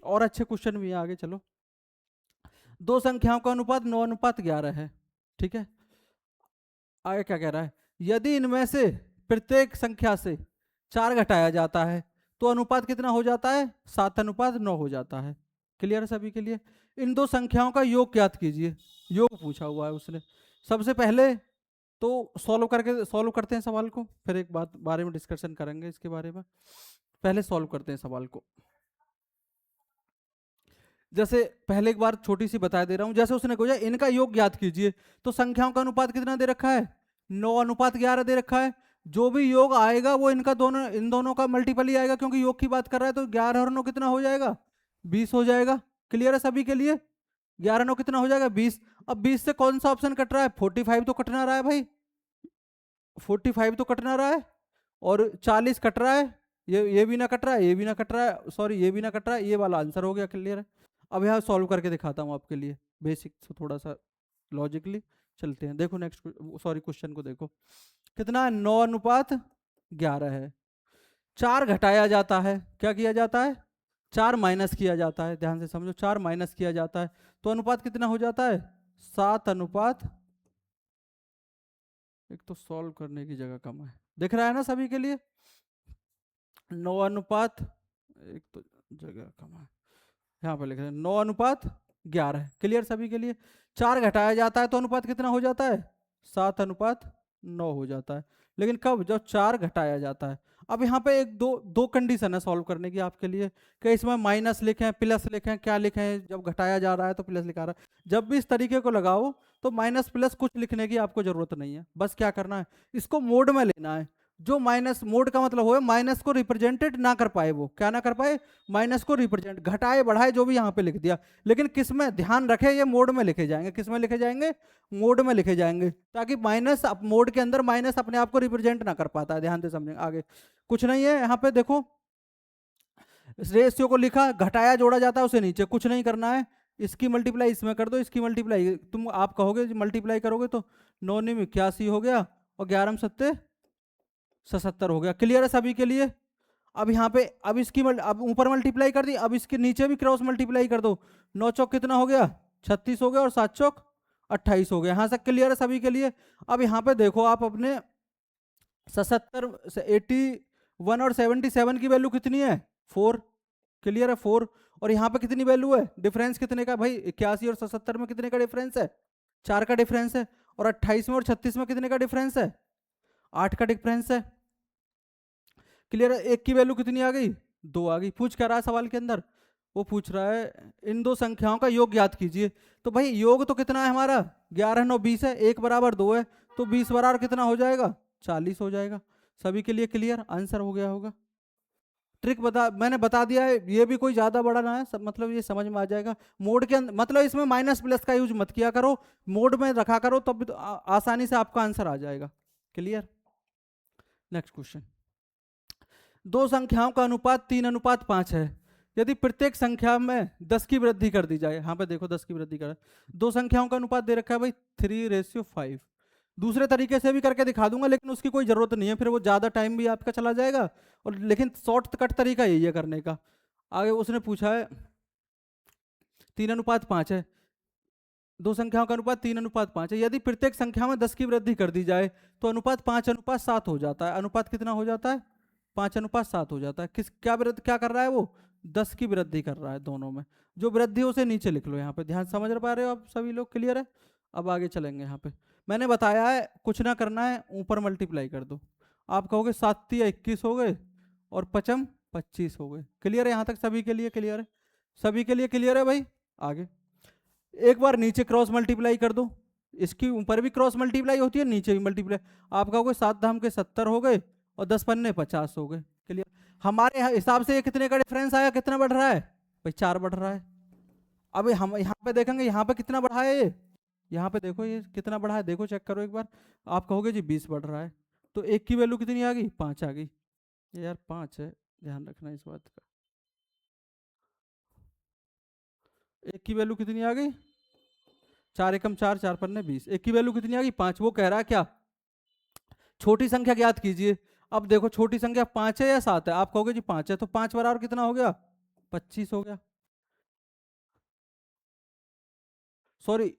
और अच्छे क्वेश्चन भी है आगे। चलो, दो संख्याओं का अनुपात 9:11 है। ठीक है, आगे क्या कह रहा है? यदि इनमें से प्रत्येक संख्या से 4 घटाया जाता है तो अनुपात कितना हो जाता है? 7:9 हो जाता है। क्लियर है सभी के लिए? इन दो संख्याओं का योग ज्ञात कीजिए। योग पूछा हुआ है उसने। सबसे पहले तो सॉल्व करते हैं सवाल को, फिर एक बात बारे में डिस्कशन करेंगे इसके बारे में। पहले सॉल्व करते हैं सवाल को। जैसे पहले एक बार छोटी सी बता दे रहा हूं, जैसे उसने कहा इनका योग ज्ञात कीजिए, तो संख्याओं का अनुपात कितना दे रखा है? 9:11 दे रखा है। जो भी योग आएगा वो इनका दोनों, इन दोनों का मल्टीपल ही आएगा, क्योंकि योग की बात कर रहा है। तो 11 और 9 कितना हो जाएगा? 20 हो जाएगा। क्लियर है सभी के लिए? 11 9 कितना हो जाएगा? 20। अब 20 से कौन सा ऑप्शन कट रहा है? 45 तो कटना रहा है भाई, 45 तो कटना रहा है, और 40 कट रहा है। ये भी ना कट रहा है, ये भी ना कट रहा है, सॉरी ये भी ना कट रहा है। ये वाला आंसर हो गया। क्लियर है? अब यहाँ सॉल्व करके दिखाता हूँ आपके लिए, बेसिक से थोड़ा सा लॉजिकली चलते हैं। देखो नेक्स्ट, सॉरी क्वेश्चन को देखो, कितना है? 9:11 है। 4 घटाया जाता है, क्या किया जाता है? 4 माइनस किया जाता है। ध्यान से समझो, 4 माइनस किया जाता है तो अनुपात कितना हो जाता है? 7:, एक तो सॉल्व करने की जगह कम है, दिख रहा है ना सभी के लिए? 9:, एक तो जगह कम है, यहाँ पर लिख रहे हैं 9:11। क्लियर सभी के लिए? 4 घटाया जाता है तो अनुपात कितना हो जाता है? 7:9 हो जाता है। लेकिन कब? जब 4 घटाया जाता है। अब यहाँ पे एक दो कंडीशन है सॉल्व करने की आपके लिए, कि इसमें माइनस लिखें, प्लस लिखें, क्या लिखें? जब घटाया जा रहा है तो प्लस लिखा रहा है। जब भी इस तरीके को लगाओ तो माइनस प्लस कुछ लिखने की आपको जरूरत नहीं है। बस क्या करना है, इसको मोड में लेना है। जो माइनस, मोड का मतलब हो माइनस को रिप्रेजेंटेड ना कर पाए, वो क्या ना कर पाए? माइनस को रिप्रेजेंट, घटाए बढ़ाए जो भी यहाँ पे लिख दिया। लेकिन किस में ध्यान रखे, ये मोड में लिखे जाएंगे। किस में लिखे जाएंगे? मोड में लिखे जाएंगे, ताकि माइनस, मोड के अंदर माइनस अपने आप को रिप्रेजेंट ना कर पाता है। ध्यान से समझेंगे आगे। कुछ नहीं है यहाँ पे देखो, इस रेशियो को लिखा, घटाया जोड़ा जाता है उसे नीचे, कुछ नहीं करना है। इसकी मल्टीप्लाई इसमें कर दो, इसकी मल्टीप्लाई तुम आप कहोगे मल्टीप्लाई करोगे तो 9 में 81 हो गया और 11 सत्ते 77 हो गया। क्लियर है सभी के लिए? अब यहाँ पे अब इसकी अब ऊपर मल्टीप्लाई कर दी, अब इसके नीचे भी क्रॉस मल्टीप्लाई कर दो। 9 चौक कितना हो गया? 36 हो गया और 7 चौक 28 हो गया। यहाँ तक क्लियर है सभी के लिए? अब यहाँ पे देखो आप अपने 77 81 और 77 की वैल्यू कितनी है? 4। क्लियर है? 4। और यहाँ पे कितनी वैल्यू है? डिफरेंस कितने का भाई? 81 और 77 में कितने का डिफरेंस है? 4 का डिफरेंस है। और 28 में और 36 में कितने का डिफरेंस है? 8 का डिफरेंस है। क्लियर है? एक की वैल्यू कितनी आ गई? 2 आ गई। पूछ क्या रहा है सवाल के अंदर? वो पूछ रहा है इन दो संख्याओं का योग ज्ञात कीजिए। तो भाई योग तो कितना है हमारा? 11 9 20 है, 1 बराबर 2 है, तो 20 बराबर कितना हो जाएगा? 40 हो जाएगा। सभी के लिए क्लियर? आंसर हो गया होगा। ट्रिक मैंने बता दिया है, ये भी कोई ज्यादा बड़ा ना है, सब मतलब ये समझ में आ जाएगा। मोड के अंदर मतलब इसमें माइनस प्लस का यूज मत किया करो, मोड में रखा करो, तब तो आसानी से आपका आंसर आ जाएगा। क्लियर? Next question. दो संख्याओं का अनुपात 3:5 है। यदि प्रत्येक संख्या में 10 की वृद्धि कर दी जाए, यहाँ पे देखो 10 की वृद्धि कर, दो संख्याओं का अनुपात दे रखा है भाई 3:5। दूसरे तरीके से भी करके दिखा दूंगा, लेकिन उसकी कोई जरूरत नहीं है, फिर वो ज्यादा टाइम भी आपका चला जाएगा। और लेकिन शॉर्टकट तरीका यही है करने का। आगे उसने पूछा है 3:5 है, दो संख्याओं का अनुपात 3:5 है। यदि प्रत्येक संख्या में 10 की वृद्धि कर दी जाए तो अनुपात 5:7 हो जाता है। अनुपात कितना हो जाता है? 5:7 हो जाता है। क्या कर रहा है वो? 10 की वृद्धि कर रहा है दोनों में। जो वृद्धि उसे नीचे लिख लो यहाँ पे। ध्यान समझ पा रहे हो आप सभी लोग? क्लियर है? अब आगे चलेंगे। यहाँ पे मैंने बताया है कुछ ना करना है, ऊपर मल्टीप्लाई कर दो। आप कहोगे 7 21 हो गए और 5 25 हो गए। क्लियर है? यहाँ तक सभी के लिए क्लियर है? सभी के लिए क्लियर है भाई? आगे एक बार नीचे क्रॉस मल्टीप्लाई कर दो। इसकी ऊपर भी क्रॉस मल्टीप्लाई होती है, नीचे भी मल्टीप्लाई। आप कहोगे 7 धाम के 70 हो गए और 10 पन्ने 50 हो गए। क्लियर? हमारे हिसाब से ये कितने का डिफरेंस आया? कितना बढ़ रहा है भाई? 4 बढ़ रहा है। अब हम यहाँ पे देखेंगे, यहाँ पे कितना बढ़ा है ये? यहाँ पे देखो ये कितना बढ़ा है, देखो चेक करो एक बार। आप कहोगे जी 20 बढ़ रहा है। तो एक की वैल्यू कितनी आ गई? 5 आ गई। यार 5 है, ध्यान रखना इस बात का। एक की वैल्यू कितनी आ गई? 4 एकम 4, 4 पन्ने 20। एक की वैल्यू कितनी आ गई? 5। वो कह रहा है क्या? छोटी संख्या ज्ञात कीजिए। अब देखो छोटी संख्या 5 है या 7 है? आप कहोगे जी 5 है, तो 5 बराबर कितना हो गया? 25 हो गया। सॉरी,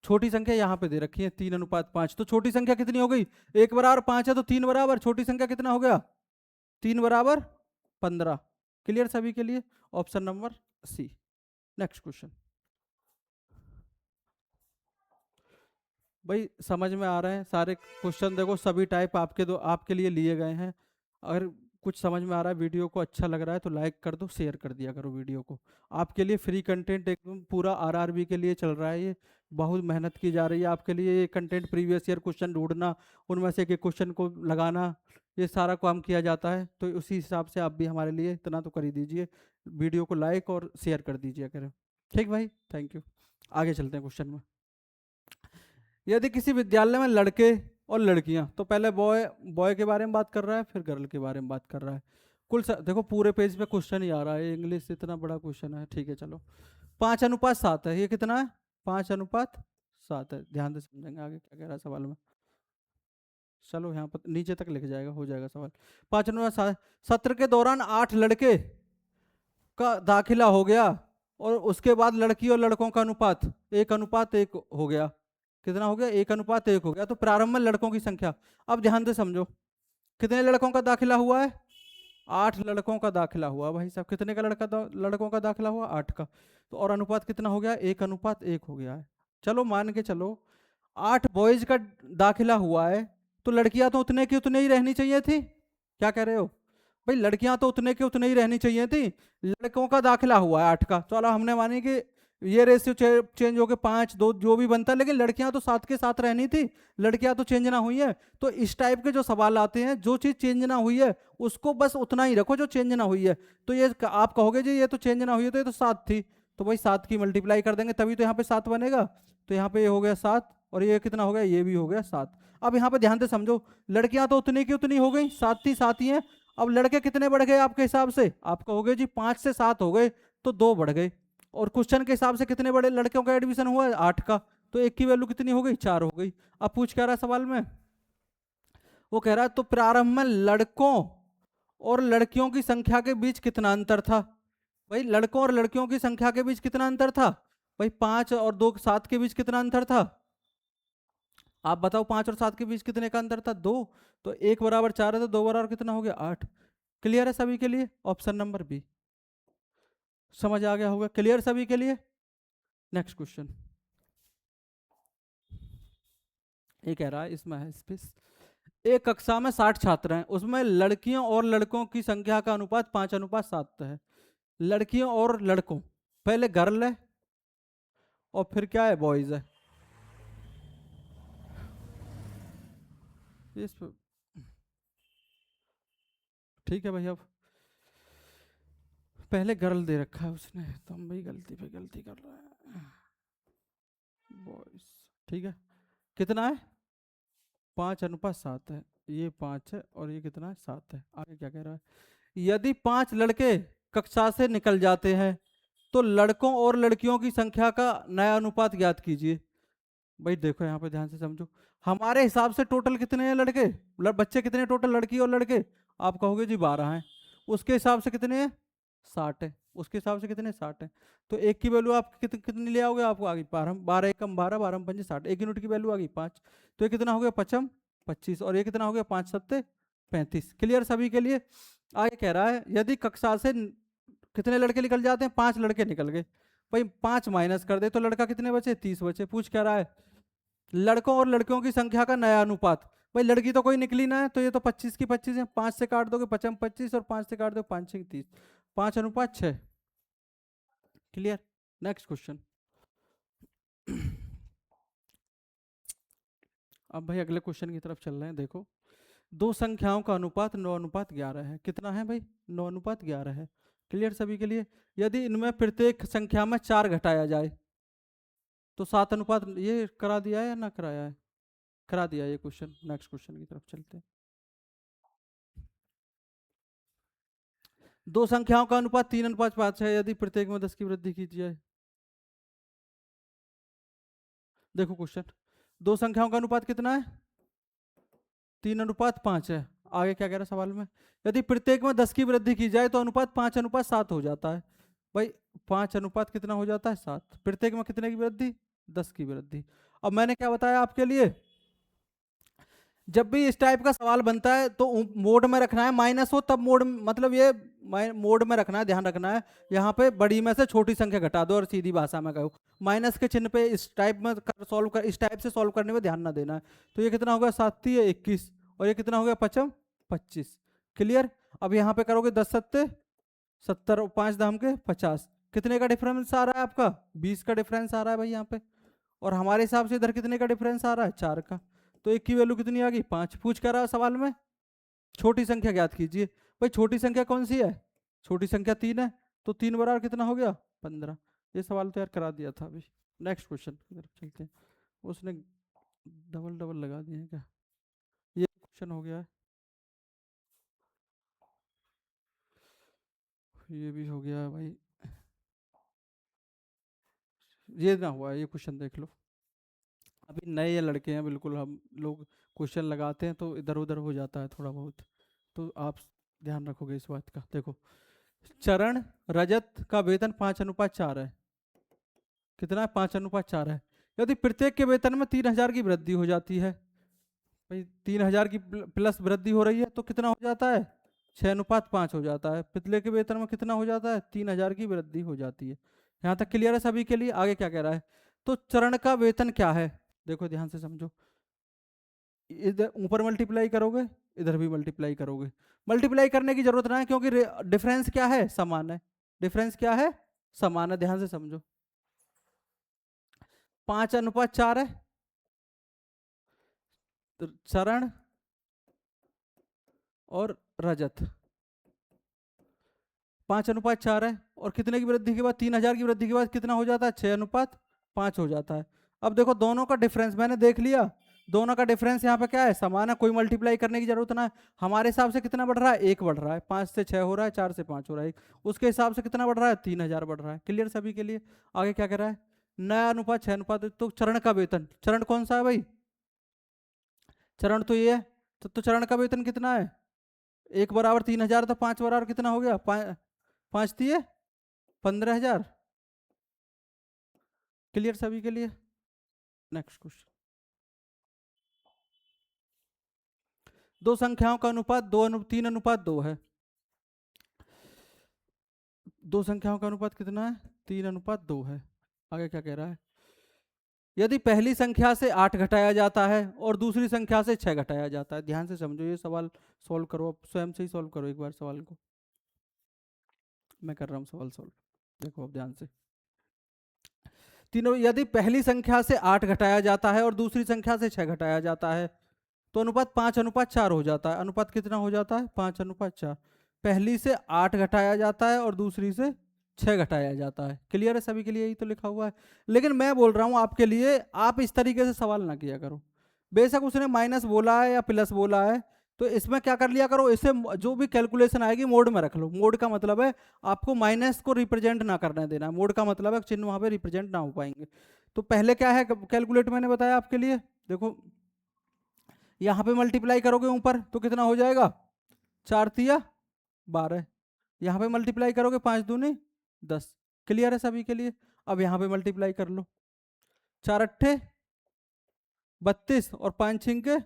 छोटी संख्या यहाँ पे दे रखी है 3:5। तो छोटी संख्या कितनी हो गई? 1 बराबर 5 है तो 3 बराबर छोटी संख्या कितना हो गया? 3 बराबर 15। क्लियर सभी के लिए? Option number C. Next question. भाई समझ में आ रहे हैं सारे क्वेश्चन? देखो सभी टाइप आपके लिए लिए गए हैं। अगर कुछ समझ में आ रहा है, वीडियो को अच्छा लग रहा है तो लाइक कर दो, शेयर कर दिया करो वीडियो को। आपके लिए फ्री कंटेंट एकदम पूरा आरआरबी के लिए चल रहा है। ये बहुत मेहनत की जा रही है आपके लिए। ये कंटेंट प्रीवियस ईयर क्वेश्चन ढूंढना, उनमें से एक क्वेश्चन को लगाना, ये सारा काम किया जाता है। तो उसी हिसाब से आप भी हमारे लिए इतना तो कर ही दीजिए। वीडियो को लाइक और शेयर कर दीजिए करें। ठीक भाई, थैंक यू। आगे चलते हैं क्वेश्चन में। यदि किसी विद्यालय में लड़के और लड़कियां, तो पहले बॉय बॉय के बारे में बात कर रहा है, फिर गर्ल के बारे में बात कर रहा है। देखो पूरे पेज पे क्वेश्चन ही आ रहा है, इंग्लिश इतना बड़ा क्वेश्चन है। ठीक है चलो। 5:7 है। ये कितना है? 5:7 है। ध्यान से समझेंगे आगे क्या कह रहा है सवाल में। चलो यहाँ पर नीचे तक लिख जाएगा, हो जाएगा सवाल। 5:7। सत्र के दौरान 8 लड़के का दाखिला हो गया और उसके बाद लड़की और लड़कों का अनुपात 1:1 हो गया। कितना हो गया? 1:1 हो गया। तो प्रारंभ में लड़कों की संख्या, अब ध्यान से समझो, कितने लड़कों का दाखिला हुआ है? 8 लड़कों का दाखिला हुआ भाई साहब। कितने का लड़कों का दाखिला हुआ? 8 का। तो और अनुपात कितना हो गया? 1:1 हो गया है। चलो मान के चलो 8 बॉयज का दाखिला हुआ है, तो लड़कियां तो उतने की उतने ही रहनी चाहिए थी। क्या कह रहे हो भाई? लड़कियां तो उतने की उतने ही रहनी चाहिए थी। लड़कों का दाखिला हुआ है 8 का, चलो हमने मानी कि ये रेशियो चेंज हो गए 5 2 जो भी बनता है, लेकिन लड़कियां तो 7 के 7 रहनी थी। लड़कियां तो चेंज ना हुई है। तो इस टाइप के जो सवाल आते हैं, जो चीज चेंज ना हुई है उसको बस उतना ही रखो जो चेंज ना हुई है। तो ये आप कहोगे जी ये तो चेंज ना हुई है, तो ये तो 7 थी, तो भाई 7 की मल्टीप्लाई कर देंगे तभी तो यहाँ पे 7 बनेगा। तो यहाँ पे ये हो गया 7 और ये कितना हो गया? ये भी हो गया 7। अब यहाँ पे ध्यान से समझो, लड़कियां तो उतनी की उतनी हो गई, 7 थी 7 ही है। अब लड़के कितने बढ़ गए आपके हिसाब से? आप कहोगे जी 5 से 7 हो गए, तो 2 बढ़ गए। और क्वेश्चन के हिसाब से कितने बड़े लड़कियों का एडमिशन हुआ है? 8 का, तो एक की वैल्यू कितनी हो गई? 4 हो गई। अब पूछ क्या रहा है सवाल में? वो कह रहा है तो प्रारंभ में लड़कों और लड़कियों की संख्या के बीच कितना अंतर था? भाई लड़कों और लड़कियों की संख्या के बीच कितना अंतर था? भाई 5 और 2 7 के बीच कितना अंतर था? आप बताओ, 5 और 7 के बीच कितने का अंतर था? 2। तो 1 बराबर 4 है, तो 2 बराबर कितना हो गया? 8। क्लियर है सभी के लिए? Option number B. समझ आ गया होगा? क्लियर सभी के लिए? Next question. ये कह रहा है, इसमें है स्पेस। एक कक्षा में 60 छात्र हैं, उसमें लड़कियों और लड़कों की संख्या का अनुपात 5:7 है। लड़कियों और लड़कों, पहले गर्ल है और फिर क्या है? बॉयज है। इस ठीक है भाई। अब पहले गर्ल दे रखा है उसने, तो हम भाई गलती पे गलती कर रहे हैं। बॉयज, ठीक है। कितना है? 5:7 है। ये 5 है और ये कितना है? 7 है। आगे क्या कह रहा है? यदि 5 लड़के कक्षा से निकल जाते हैं तो लड़कों और लड़कियों की संख्या का नया अनुपात ज्ञात कीजिए। भाई देखो यहाँ पे ध्यान से समझो, हमारे हिसाब से टोटल कितने हैं लड़के, बच्चे कितने टोटल, लड़की और लड़के? आप कहोगे जी 12 हैं। उसके हिसाब से कितने हैं? 60 है। उसके हिसाब से कितने? 60 है। तो एक की वैल्यू आप कितनी ले आओगे? आपको आ गई 12, 12 एकम 12, 12 पंजे 60। एक यूनिट की वैल्यू आ गई 5। तो ये कितना हो गया? 5 25। और ये कितना हो गया? 5 7 35। क्लियर सभी के लिए? आगे कह रहा है यदि कक्षा से कितने लड़के निकल जाते हैं? 5 लड़के निकल गए। भाई 5 माइनस कर दे तो लड़का कितने बचे? 30 बचे। पूछ क्या रहा है? लड़कों और लड़कियों की संख्या का नया अनुपात। भाई लड़की तो कोई निकली ना है, तो ये तो 25 की 25 है। 5 से काट दोगे 5 25 और 5 से काट दो 5 6 30। 5:6। क्लियर? Next question. अब भाई अगले क्वेश्चन की तरफ चल रहे हैं। देखो, दो संख्याओं का अनुपात 9:11 है। कितना है भाई? 9:11 है। क्लियर सभी के लिए? यदि इनमें प्रत्येक संख्या में 4 घटाया जाए तो 7 अनुपात, ये करा दिया है या ना कराया है? करा दिया ये क्वेश्चन। नेक्स्ट क्वेश्चन की तरफ चलते हैं। दो संख्याओं का अनुपात 3:5 है, यदि प्रत्येक में 10 की वृद्धि की जाए। देखो क्वेश्चन, दो संख्याओं का अनुपात कितना है? 3:5 है। आगे क्या कह रहा है सवाल में? यदि प्रत्येक में 10 की वृद्धि की जाए तो अनुपात 5:7 हो जाता है। भाई 5 अनुपात कितना हो जाता है? 7। प्रत्येक में कितने की वृद्धि? 10 की वृद्धि। अब मैंने क्या बताया आपके लिए, जब भी इस टाइप का सवाल बनता है तो मोड में रखना है, माइनस हो तब मोड, मतलब ये मोड में रखना है, ध्यान रखना है। यहाँ पे बड़ी में से छोटी संख्या घटा दो और सीधी भाषा में कहो। माइनस के चिन्ह पे इस टाइप में सॉल्व कर, इस टाइप से सॉल्व करने में ध्यान ना देना है। तो ये कितना होगा? 7 है 21 और ये कितना हो गया? 5 25। क्लियर? अब यहाँ पे करोगे 10 7 70 और 5 दाम के 50। कितने का डिफरेंस आ रहा है आपका? 20 का डिफरेंस आ रहा है भाई यहाँ पे। और हमारे हिसाब से इधर कितने का डिफरेंस आ रहा है? 4 का। तो एक की वैल्यू कितनी आ गई? 5। पूछ कर रहा है सवाल में, छोटी संख्या ज्ञात कीजिए। भाई छोटी संख्या कौन सी है? छोटी संख्या 3 है। तो 3 बराबर कितना हो गया? 15। ये सवाल तो यार करा दिया था अभी। नेक्स्ट क्वेश्चन की तरफ चलते हैं। उसने डबल डबल लगा दिए हैं क्या? ये क्वेश्चन हो गया है, ये भी हो गया है भाई। ये ना हुआ है, ये क्वेश्चन देख लो। अभी नए लड़के हैं बिल्कुल, हम लोग क्वेश्चन लगाते हैं तो इधर उधर हो जाता है थोड़ा बहुत। तो आप ध्यान रखोगे इस बात का। देखो, चरण रजत का वेतन 5:4 है। कितना है? 5:4 है। यदि प्रत्येक के वेतन में 3,000 की वृद्धि हो जाती है, भाई 3,000 की प्लस वृद्धि हो रही है तो कितना हो जाता है? 6:5 हो जाता है। पिछले के वेतन में कितना हो जाता है? 3,000 की वृद्धि हो जाती है। यहाँ तक क्लियर है सभी के लिए? आगे क्या कह रहा है? तो चरण का वेतन क्या है? देखो ध्यान से समझो, इधर ऊपर मल्टीप्लाई करोगे, इधर भी मल्टीप्लाई करोगे। मल्टीप्लाई करने की जरूरत ना है क्योंकि डिफरेंस क्या है? समान है। डिफरेंस क्या है? समान है। ध्यान से समझो, 5:4 है। तो चरण और रजत 5:4 है, और कितने की वृद्धि के बाद? 3,000 की वृद्धि के बाद कितना हो जाता है? 6:5 हो जाता है। अब देखो दोनों का डिफरेंस मैंने देख लिया, दोनों का डिफरेंस यहाँ पे क्या है, समान है, कोई मल्टीप्लाई करने की जरूरत ना है। हमारे हिसाब से कितना बढ़ रहा है, 1 बढ़ रहा है, 5 से 6 हो रहा है, 4 से 5 हो रहा है, उसके हिसाब से कितना बढ़ रहा है, 3000 बढ़ रहा है। क्लियर सभी के लिए। आगे क्या कह रहा है, नया अनुपात 6 अनुपात, तो चरण का वेतन, चरण कौन सा है भाई, चरण तो ये है, तो चरण का वेतन कितना है, 1 बराबर 3000, तो 5 बराबर कितना हो गया, 5 दिए 15000। क्लियर सभी के लिए। नेक्स्ट क्वेश्चन, दो संख्याओं का अनुपात 3:2 है। दो संख्याओं का अनुपात कितना है, 3:2 है। आगे क्या कह रहा है, यदि पहली संख्या से 8 घटाया जाता है और दूसरी संख्या से 6 घटाया जाता है। ध्यान से समझो ये सवाल, सॉल्व करो, अब स्वयं से ही सॉल्व करो एक बार सवाल को, मैं कर रहा हूँ सवाल सॉल्व। देखो अब ध्यान से, तीनों, यदि पहली संख्या से 8 घटाया जाता है और दूसरी संख्या से 6 घटाया जाता है तो अनुपात 5:4 हो जाता है। अनुपात कितना हो जाता है, 5:4। पहली से 8 घटाया जाता है और दूसरी से 6 घटाया जाता है। क्लियर है सभी के लिए, यही तो लिखा हुआ है। लेकिन मैं बोल रहा हूं आपके लिए, आप इस तरीके से सवाल ना किया करो। बेशक उसने माइनस बोला है या प्लस बोला है, तो इसमें क्या कर लिया करो, इसे जो भी कैलकुलेशन आएगी मोड में रख लो। मोड का मतलब है आपको माइनस को रिप्रेजेंट ना करने देना। मोड का मतलब है चिन्ह वहां पे रिप्रेजेंट ना हो पाएंगे। तो पहले क्या है कैलकुलेट, मैंने बताया आपके लिए, देखो यहां पे मल्टीप्लाई करोगे ऊपर तो कितना हो जाएगा, 4 तिया 12। यहां पे मल्टीप्लाई करोगे 5 दूनी 10। क्लियर है सभी के लिए। अब यहां पे मल्टीप्लाई कर लो, 4 अट्ठे 32 और 5 छिंके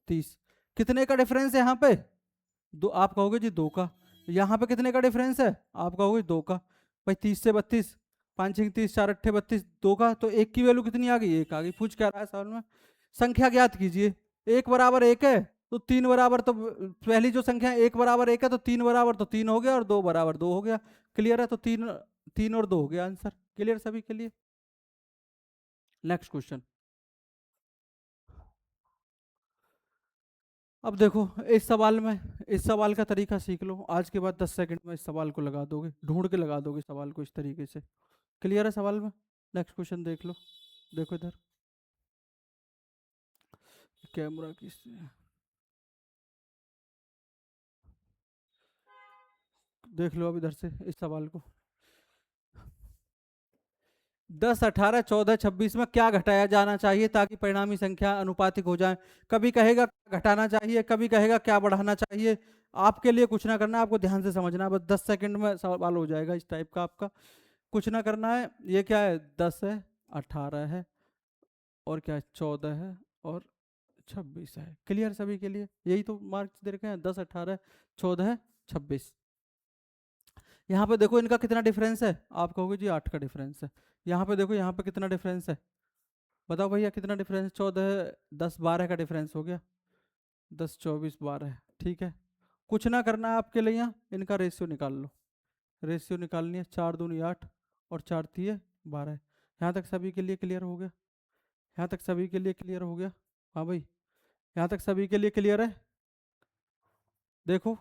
30। कितने का डिफरेंस है यहाँ पे, दो, आप कहोगे जी 2 का। यहाँ पे कितने का डिफरेंस है, आप कहोगे 2 का। भाई 30 से 32, 5 छिंक 30, 4 अट्ठे 32, 2 का, तो 1 की वैल्यू कितनी आ गई, 1 आ गई। पूछ क्या रहा है सवाल में, संख्या ज्ञात कीजिए। 1 बराबर 1 है तो 3 बराबर, तो पहली जो संख्या 1 बराबर 1 है तो 3 बराबर तो 3 हो गया और 2 बराबर 2 हो गया। क्लियर है, तो 3 3 और 2 हो गया आंसर। क्लियर सभी के लिए। नेक्स्ट क्वेश्चन, अब देखो इस सवाल का तरीका सीख लो। आज के बाद 10 सेकंड में इस सवाल को लगा दोगे, ढूंढ के लगा दोगे सवाल को इस तरीके से। क्लियर है सवाल में। नेक्स्ट क्वेश्चन देख लो, देखो इधर कैमरा किस, देख लो अब इधर से इस सवाल को। 10, 18, 14, 26 में क्या घटाया जाना चाहिए ताकि परिणामी संख्या अनुपातिक हो जाए। कभी कहेगा घटाना चाहिए, कभी कहेगा क्या बढ़ाना चाहिए। आपके लिए कुछ ना करना है, आपको ध्यान से समझना है, बस 10 सेकंड में सवाल हो जाएगा इस टाइप का आपका। कुछ ना करना है। ये क्या है, 10 है, 18 है, और क्या है, 14 है, और 26 है। क्लियर सभी के लिए, यही तो मार्क्स दे रखे हैं, 10, 18, 14, 26। यहाँ पे देखो इनका कितना डिफरेंस है, आप कहोगे जी 8 का डिफरेंस है। यहाँ पे देखो, यहाँ पे कितना डिफरेंस है, बताओ भैया कितना डिफरेंस, 14, 10, 12 का डिफरेंस हो गया, 10, 24, 12। ठीक है, कुछ ना करना है आपके लिए, यहाँ इनका रेशियो निकाल लो। रेशियो निकालनी है, 4 दूनी 8 और 4 तिये 12। यहाँ तक सभी के लिए क्लियर हो गया, यहाँ तक सभी के लिए क्लियर हो गया। हाँ भाई, यहाँ तक सभी के लिए क्लियर है। देखो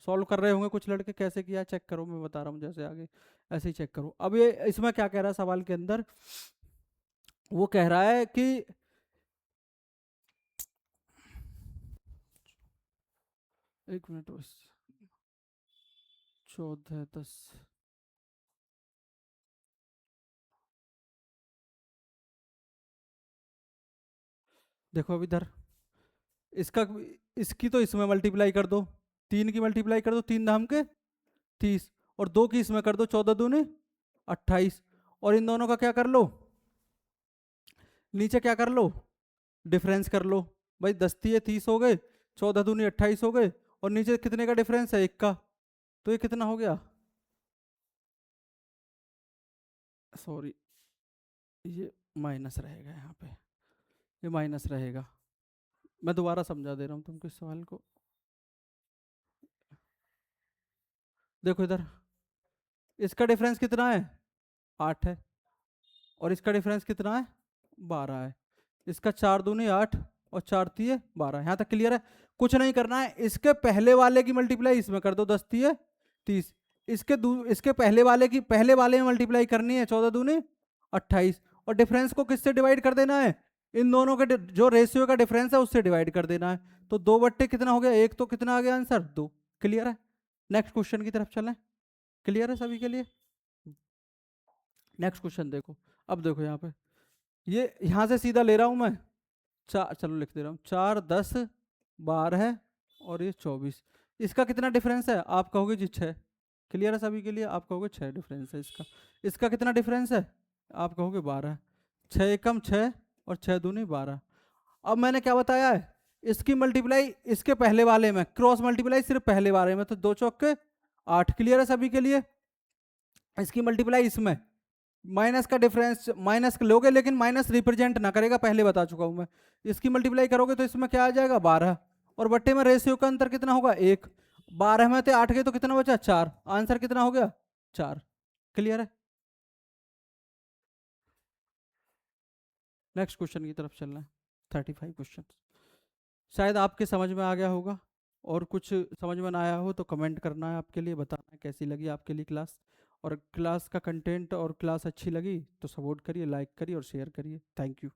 सॉल्व कर रहे होंगे कुछ लड़के, कैसे किया चेक करो, मैं बता रहा हूँ जैसे आगे ऐसे ही चेक करो। अब ये इसमें क्या कह रहा है सवाल के अंदर, वो कह रहा है कि 1 मिनट बस, 14, 10, देखो अब इधर इसका, इसकी तो इसमें मल्टीप्लाई कर दो, 3 की मल्टीप्लाई कर दो, 3 धाम के 30, और 2 की इसमें कर दो, 14 दूनी 28। और इन दोनों का क्या कर लो, नीचे क्या कर लो, डिफरेंस कर लो। भाई 10 तिये 30 हो गए, 14 दूनी 28 हो गए, और नीचे कितने का डिफरेंस है, 1 का, तो ये कितना हो गया, सॉरी ये माइनस रहेगा, यहाँ पे ये माइनस रहेगा। मैं दोबारा समझा दे रहा हूँ तुमको इस सवाल को। देखो इधर इसका डिफरेंस कितना है, 8 है, और इसका डिफरेंस कितना है, 12 है। इसका 4 दूनी 8 और 4 तिये 12। यहाँ तक क्लियर है। कुछ नहीं करना है, इसके पहले वाले की मल्टीप्लाई इसमें कर दो, 10 तिये 30। इसके पहले वाले में मल्टीप्लाई करनी है, 14 दूनी 28, और डिफरेंस को किससे डिवाइड कर देना है, इन दोनों के जो रेशियो का डिफरेंस है उससे डिवाइड कर देना है। तो 2 बट्टे कितना हो गया, 1, तो कितना आ गया आंसर 2। क्लियर है? नेक्स्ट क्वेश्चन की तरफ चलें। क्लियर है सभी के लिए? नेक्स्ट क्वेश्चन देखो। अब देखो यहाँ पे, ये यहाँ से सीधा ले रहा हूँ मैं, चार, चलो लिख दे रहा हूँ, 4, 10, 12 और ये 24। इसका कितना डिफरेंस है? आप कहोगे जी 6। क्लियर है सभी के लिए? आप कहोगे 6 डिफरेंस है इसका। इसका कितना डिफरेंस है? आप कहोगे 12। 6 एकम 6 और 6 दूनी 12। अब मैंने क्या बताया है, इसकी मल्टीप्लाई इसके पहले वाले में, क्रॉस मल्टीप्लाई सिर्फ पहले वाले में, तो 2 चौके 8। क्लियर है सभी के लिए? इसकी मल्टीप्लाई इसमें, माइनस का डिफरेंस माइनस लोगे लेकिन माइनस रिप्रेजेंट ना करेगा, पहले बता चुका हूं मैं। इसकी मल्टीप्लाई करोगे तो इसमें क्या आ जाएगा 12, और बट्टे में रेशियो का अंतर कितना होगा 1। 12 में थे 8 गए तो कितना बचा 4, आंसर कितना हो गया 4। क्लियर है? नेक्स्ट क्वेश्चन की तरफ चलना है। 35 क्वेश्चन शायद आपके समझ में आ गया होगा, और कुछ समझ में ना आया हो तो कमेंट करना है, आपके लिए बताना है कैसी लगी आपके लिए क्लास। और क्लास का कंटेंट और क्लास अच्छी लगी तो सपोर्ट करिए, लाइक करिए और शेयर करिए। Thank you.